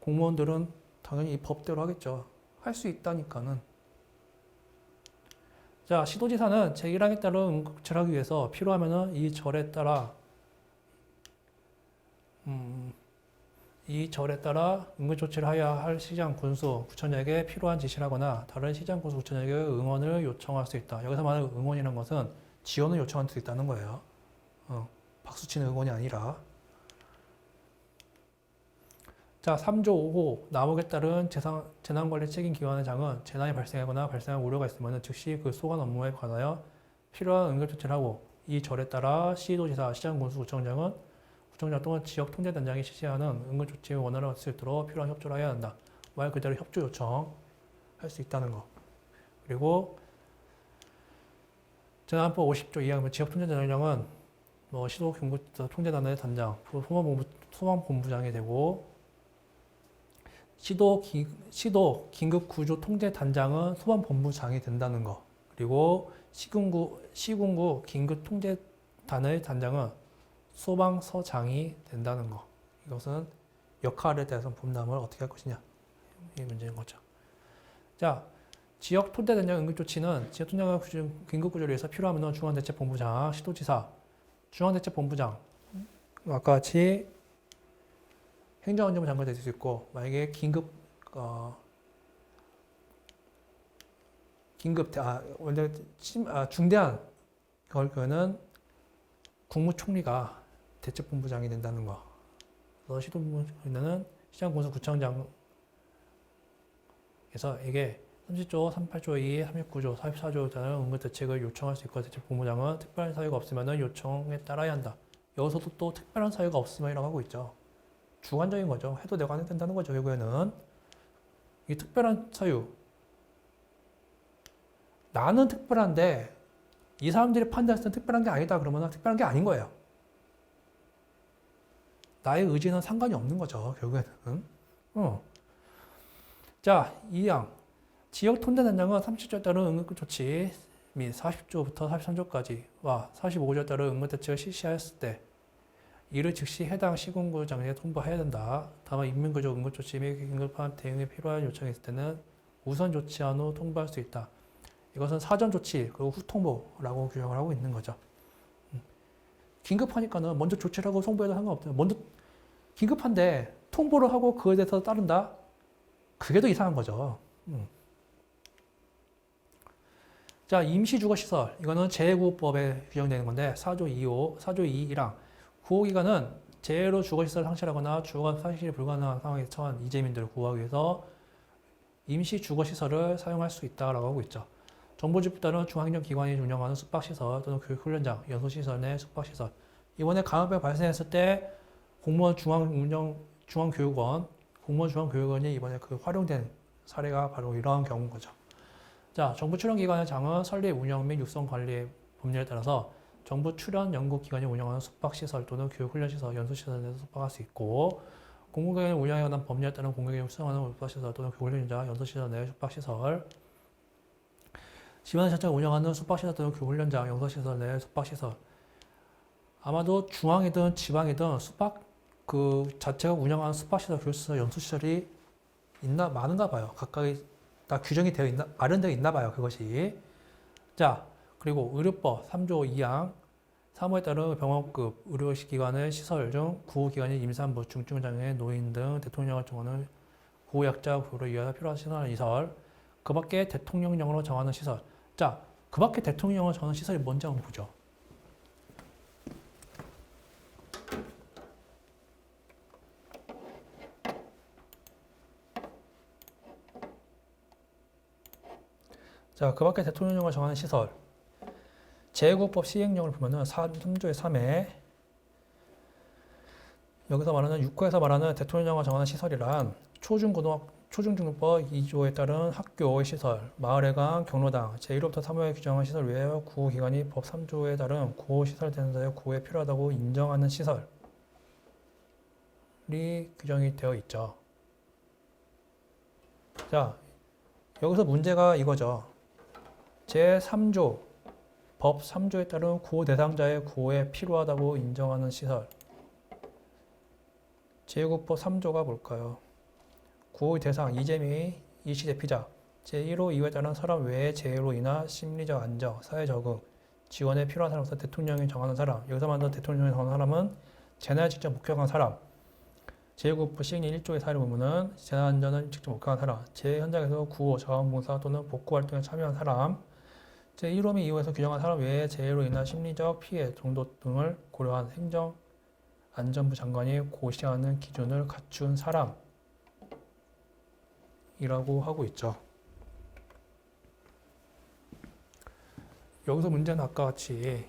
공무원들은 당연히 이 법대로 하겠죠. 할 수 있다니까는. 자, 시도지사는 제1항에 따른 응급조치를 하기 위해서 필요하면은 이 절에 따라 응급조치를 하여야 할 시장, 군수, 구청장에게 필요한 지시를 하거나 다른 시장, 군수, 구청장에게 응원을 요청할 수 있다. 여기서 말하는 응원이라는 것은 지원을 요청할 수 있다는 거예요. 박수치는 응원이 아니라. 자, 3조 5호 남욱에 따른 재난관리 책임기관의 장은 재난이 발생하거나 발생할 우려가 있으면 즉시 그 소관 업무에 관하여 필요한 응급조치를 하고 이 절에 따라 시도지사, 시장군수, 구청장 또는 지역 통제단장이 실시하는 응급조치의 원활한 할수 있도록 필요한 협조를 해야 한다. 말 그대로 협조 요청 할 수 있다는 거. 그리고 재난안법 50조 2항 지역 통제단장은 시도 통제단의 단장, 소방본부장이 되고 시도 긴급구조 통제단장은 소방본부장이 된다는 거. 그리고 시군구 긴급통제단의 단장은 소방서장이 된다는 거. 이것은 역할에 대해서 분담을 어떻게 할 것이냐. 이게 문제인 거죠. 자, 지역 통제단장 응급조치는 지역 통제단장 긴급구조를 위해서 필요하면 중앙대책본부장, 시도지사, 중앙대책본부장, 아까 같이 행정안전부 장관이 될 수 있고, 만약에 중대한 경우는 국무총리가 대책본부장이 된다는 거. 그래서 시도본부는 시장군수구청장에서 이게 30조, 38조 2, 39조, 44조 등의 응급대책을 요청할 수 있고 대책본부장은 특별한 사유가 없으면 요청에 따라야 한다. 여기서도 또 특별한 사유가 없으면이라고 하고 있죠. 주관적인 거죠. 해도 내가 안 해도 된다는 거죠. 결국에는 이 특별한 사유. 나는 특별한데 이 사람들이 판단했을 때 특별한 게 아니다 그러면 특별한 게 아닌 거예요. 나의 의지는 상관이 없는 거죠. 결국에는. 자, 2항. 지역 통제단장은 30조에 따른 응급조치 및 40조부터 43조까지와 45조에 따른 응급대책을 실시하였을 때 이를 즉시 해당 시군구장에 통보해야 된다. 다만 인명구조 응급조치 및 긴급한 대응에 필요한 요청이 있을 때는 우선 조치한 후 통보할 수 있다. 이것은 사전 조치 그리고 후 통보라고 규정을 하고 있는 거죠. 긴급하니까는 먼저 조치를 하고 통보해도 상관없어요. 먼저 긴급한데 통보를 하고 그에 대해서 따른다? 그게 더 이상한 거죠. 자, 임시주거시설. 이거는 재해구호법에 규정되는 건데 4조 2호, 4조 2랑 구호기관은 재해로 주거시설을 상실하거나 주거가 상실이 불가능한 상황에 처한 이재민들을 구하기 위해서 임시주거시설을 사용할 수 있다라고 하고 있죠. 정부집에 따른 중앙행정기관이 운영하는 숙박시설 또는 교육훈련장, 연소시설 내 숙박시설. 이번에 감염병 발생했을 때 공무원 중앙교육원, 공무원 중앙교육원이 이번에 그 활용된 사례가 바로 이러한 경우인 거죠. 자, 정부 출연기관의 장은 설립, 운영 및 육성 관리 법률에 따라서 정부 출연 연구기관이 운영하는 숙박시설 또는 교육훈련시설, 연수시설 내에서 숙박할 수 있고 공공기관이 운영에 관한 법률에 따른 공공기관이 수행하는 숙박시설 또는 교육훈련장, 연수시설 내 숙박시설 지방자치가 운영하는 숙박시설 또는 교육훈련장, 연수시설 내 숙박시설 아마도 중앙이든 지방이든 숙박 그 자체가 운영하는 숙박시설, 교육시설, 연수시설이 많은가 봐요. 각각이 다 규정이 되어 있나, 마련되어 있나 봐요. 그것이. 자, 그리고 의료법 3조 2항 사무에 따른 병원급 의료기관의 시설 중 구호기관이 임산부, 중증장애, 노인 등 대통령을 정하는 고약자 구호를 위하여 필요한 시설 그 밖에 대통령령으로 정하는 시설. 자, 그 밖에 대통령을 정하는 시설이 뭔지 한번 보죠. 자, 그 밖에 대통령령을 정하는 시설. 재해구호법 시행령을 보면은 3조의 3에 여기서 말하는 6호에서 말하는 대통령령을 정하는 시설이란 초중중등법 2조에 따른 학교의 시설, 마을회관, 경로당, 제1호부터 3호에 규정한 시설 외에 구호기관이 법 3조에 따른 구호시설 대상자의 구호에 필요하다고 인정하는 시설이 규정이 되어 있죠. 자, 여기서 문제가 이거죠. 제3조 법 3조에 따른 구호 대상자의 구호에 필요하다고 인정하는 시설. 제6호법 3조가 뭘까요? 구호의 대상, 이재미, 이시대 피자. 제1호 이유에 따른 사람 외의 재해로 인한 심리적 안정, 사회 적응, 지원에 필요한 사람으로서 대통령이 정하는 사람. 여기서 말하는 대통령이 정하는 사람은 재난에 직접 목격한 사람. 제6호법 시행령 1조의 사례를 보면은 재난안전을 직접 목격한 사람. 재해 현장에서 구호, 자원봉사 또는 복구 활동에 참여한 사람. 제1호 및 2호에서 규정한 사람 외에 재해로 인한 심리적 피해 정도 등을 고려한 행정안전부 장관이 고시하는 기준을 갖춘 사람이라고 하고 있죠. 여기서 문제는 아까 같이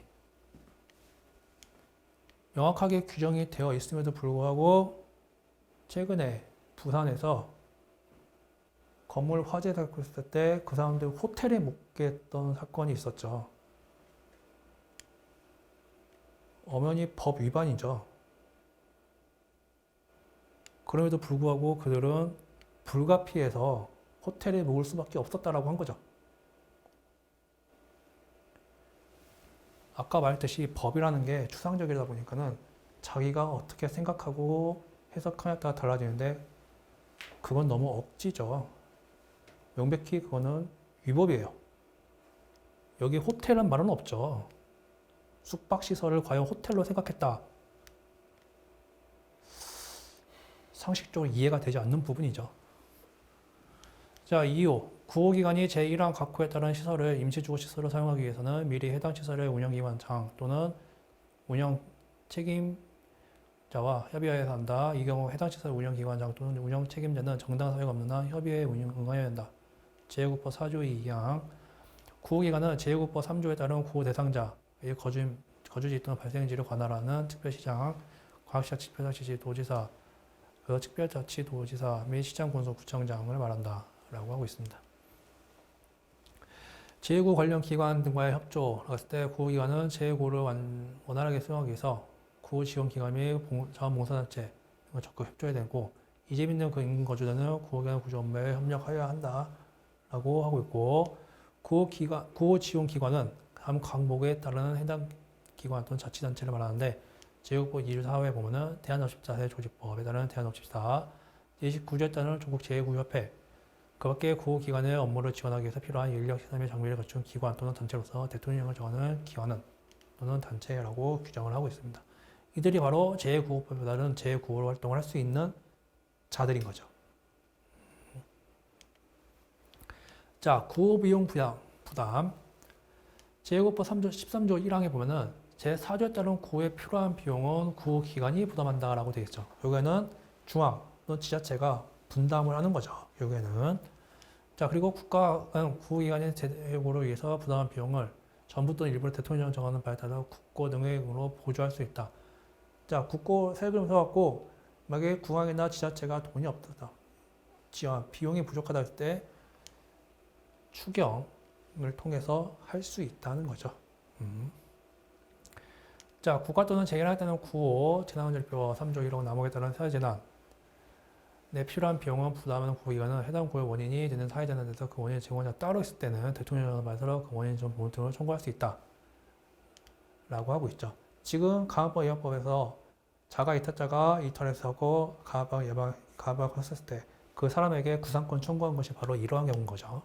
명확하게 규정이 되어 있음에도 불구하고 최근에 부산에서 건물 화재가 있을 때 그 사람들 호텔에 묵겠던 사건이 있었죠. 엄연히 법 위반이죠. 그럼에도 불구하고 그들은 불가피해서 호텔에 묵을 수밖에 없었다라고 한 거죠. 아까 말했듯이 법이라는 게 추상적이다 보니까는 자기가 어떻게 생각하고 해석하냐에 따라 달라지는데 그건 너무 억지죠. 명백히 그거는 위법이에요. 여기 호텔은 말은 없죠. 숙박시설을 과연 호텔로 생각했다. 상식적으로 이해가 되지 않는 부분이죠. 자, 2호. 구호기관이 제1항 각 호에 따른 시설을 임시주거시설로 사용하기 위해서는 미리 해당 시설의 운영기관장 또는 운영 책임 자와 협의하여서 한다. 이 경우 해당 시설 운영기관장 또는 운영 책임자는 정당 사유가 없는 한 협의에 응하여야 한다. 제9법 4조 2항 구호기관은 제9법 3조에 따른 구호 대상자의 거주지 또는 발생지를 관할하는 특별시장, 과학시장 특별자치시 도지사, 그 특별자치도지사 및 시장군수구청장을 말한다. 라고 하고 있습니다. 제9 관련 기관 등과의 협조를 했을 때 구호기관은 제9를 원활하게 수행하기 위해서 구호 지원기관 및 자원봉사단체 등과 적극 협조해야 되고 이재민 등 그 인근 거주자는 구호기관 구조 업무에 협력하여야 한다. 라고 하고 있고 구호 지원기관은 각 광목에 따르는 해당 기관 또는 자치단체를 말하는데 제6법 2조 4호에 보면은 대한업집사회 조직법에 따른 대한업집사, 제29조에 따른 전국 제9협회, 그 밖에 구호기관의 업무를 지원하기 위해서 필요한 인력, 시설 및 장비를 갖춘 기관 또는 단체로서 대통령을 정하는 기관은 또는 단체라고 규정을 하고 있습니다. 이들이 바로 제9호법에 따른 제9호 활동을 할 수 있는 자들인 거죠. 자, 구호 비용 부담. 제9법 13조 1항에 보면은 제4조에 따른 구호에 필요한 비용은 구호기관이 부담한다라고 되어 있죠. 여기에는 중앙 또는 지자체가 분담을 하는 거죠. 여기에는. 자, 그리고 국가는 구호기관의 제도를 위해서 부담한 비용을 전부 또는 일부를 대통령 정하는 바에 따라 국고 등의 으로 보조할 수 있다. 자, 국고 세금을 써갖고 만약에 국왕이나 지자체가 돈이 없다. 지원, 비용이 부족하다 할 때 추경을 통해서 할 수 있다는 거죠. 자, 국가 또는 재난에 따른 구호, 재난안전처리법 3조 1호 남목에 따른 사회재난 내 필요한 비용은 부담하는 구호기관은 해당 구호의 원인이 되는 사회재난에서 그 원인의 증언자 따로 있을 때는 대통령을 말해서 그 원인 좀 보호 등을 청구할 수 있다. 라고 하고 있죠. 지금 강압법 예방법에서 자가 이탈자가 이탈해서 하고 가압을 했을 때 그 사람에게 구상권 청구한 것이 바로 이러한 경우인 거죠.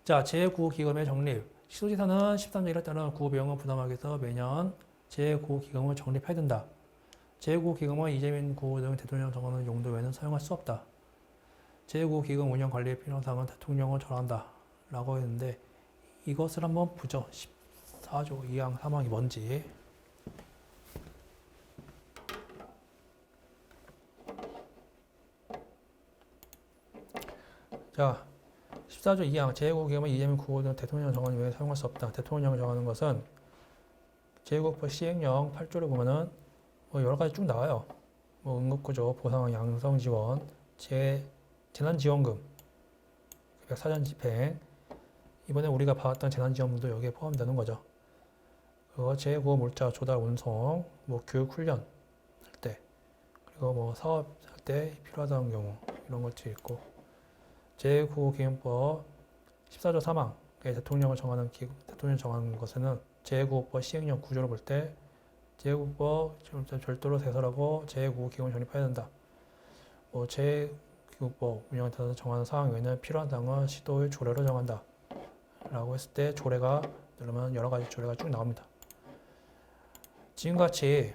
자, 제9기금의 적립. 시도지사는 13조 1에 따른 구호비용을 부담하기 위해서 매년 제9기금을 적립해야 된다. 제9기금은 이재민 구호 등 대통령 정하는 용도 외에는 사용할 수 없다. 제9기금 운영 관리의 필요사항은 대통령을 정한다. 라고 했는데 이것을 한번 보죠. 14조 2항 3항이 뭔지. 자, 14조 2항 제9기금은 이재명 구호 등 대통령 정하는 외에 사용할 수 없다. 대통령을 정하는 것은 제9법 시행령 8조를 보면은 뭐 여러 가지 쭉 나와요. 뭐 응급구조, 보상, 양성 지원, 재난지원금, 사전 집행. 이번에 우리가 봐왔던 재난지원금도 여기에 포함되는 거죠. 그리고 제9 물자 조달 운송, 뭐 교육 훈련 할 때, 그리고 뭐 사업 할 때 필요하다는 경우 이런 것들이 있고. 제9기금법 14조 3항 대통령 정하는 것에는 제9법 시행령 구조를 볼 때 제9법 별도로 제설하고 제9기금을 정립해야 된다. 뭐 제9법 운영에 따라서 정하는 사항 외에는 필요한 사항은 시도의 조례로 정한다. 라고 했을 때 조례가 그러면 여러 가지 조례가 쭉 나옵니다. 지금같이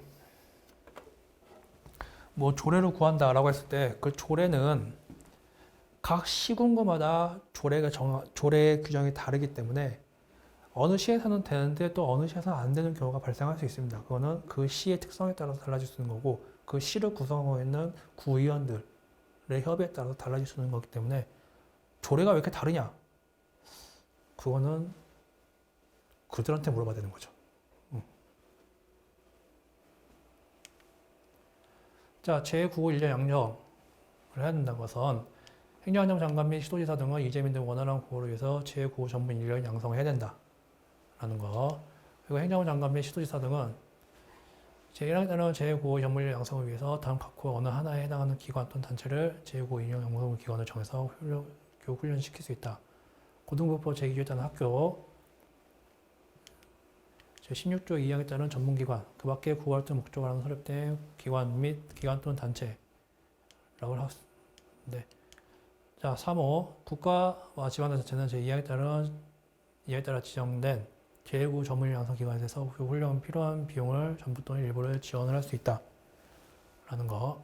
뭐 조례를 구한다라고 했을 때 그 조례는 각 시군구마다 조례 규정이 다르기 때문에 어느 시에서는 되는데 또 어느 시에서는 안 되는 경우가 발생할 수 있습니다. 그거는 그 시의 특성에 따라서 달라질 수 있는 거고 그 시를 구성하고 있는 구의원들의 협의에 따라서 달라질 수 있는 거기 때문에 조례가 왜 이렇게 다르냐? 그거는 그들한테 물어봐야 되는 거죠. 자, 제9호 인력 양력을 해야 된다는 것은 행정안전 장관 및 시도지사 등은 이재민 등 원활한 구호를 위해서 제9호 전문 인력 양성을 해야 된다. 라는 거. 그리고 행정안전 장관 및 시도지사 등은 제1항에 따른 제9호 전문 인력 양성을 위해서 다음 각 구호 어느 하나에 해당하는 기관 또는 단체를 제9호 인력 양성 기관을 정해서 교육 훈련시킬 수 있다. 고등부법 제2조에 따른 학교 제16조 2항에 따른 전문기관, 그 밖에 구호활동 목적을 하는 설립된 기관 및 기관 또는 단체라고 하는데 자, 3호 국가와 지방자치는 제2항에 따라 지정된 제9 전문인력 양성기관에 대해서 훈련 필요한 비용을 전부 또는 일부를 지원을 할 수 있다. 라는 거.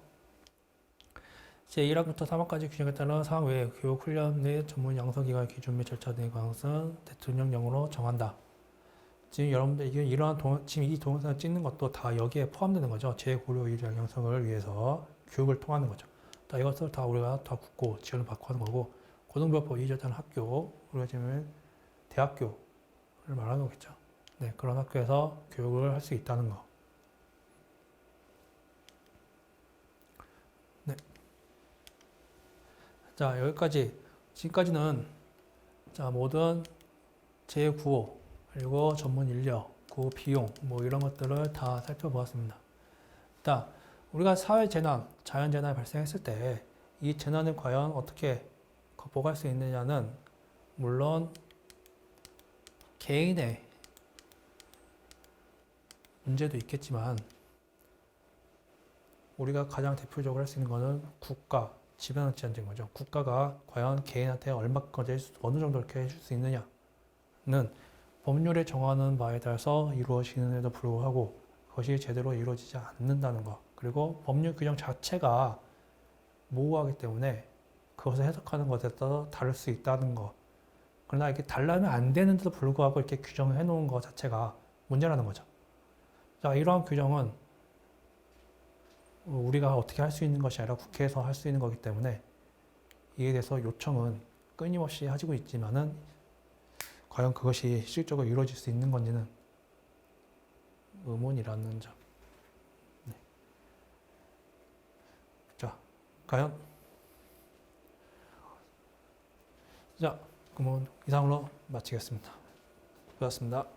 제1항부터 3항까지 규정에 따른 사항 외에 교육 훈련 및 전문 양성기관 기준 및 절차 등의 관행은 대통령령으로 정한다. 지금 여러분들 이게 지금 이 동영상을 찍는 것도 다 여기에 포함되는 거죠. 제 고려 이주 양성을 위해서 교육을 통하는 거죠. 다 이것을 다 우리가 다 국고 지원을 받고 하는 거고 고등교육법 이주했다는 학교 우리가 지금 대학교를 말하는 거겠죠. 네, 그런 학교에서 교육을 할 수 있다는 거. 네. 자, 여기까지 지금까지는 자 모든 제9호 그리고 전문 인력, 그 비용 뭐 이런 것들을 다 살펴보았습니다. 일단 우리가 사회 재난, 자연 재난이 발생했을 때 이 재난을 과연 어떻게 극복할 수 있느냐는 물론 개인의 문제도 있겠지만 우리가 가장 대표적으로 할 수 있는 것은 국가, 지배장치인 거죠. 국가가 과연 개인한테 얼마까지 어느 정도 이렇게 해줄 수 있느냐는 법률에 정하는 바에 따라서 이루어지는데도 불구하고 그것이 제대로 이루어지지 않는다는 것. 그리고 법률 규정 자체가 모호하기 때문에 그것을 해석하는 것에 따라 다를 수 있다는 것. 그러나 이렇게 달라면 안 되는데도 불구하고 이렇게 규정을 해놓은 것 자체가 문제라는 거죠. 자, 이러한 규정은 우리가 어떻게 할 수 있는 것이 아니라 국회에서 할 수 있는 거기 때문에 이에 대해서 요청은 끊임없이 하고 있지만은 과연 그것이 실질적으로 이루어질 수 있는 건지는 의문이라는 점. 네. 자, 과연 자, 그러면 이상으로 마치겠습니다. 고맙습니다.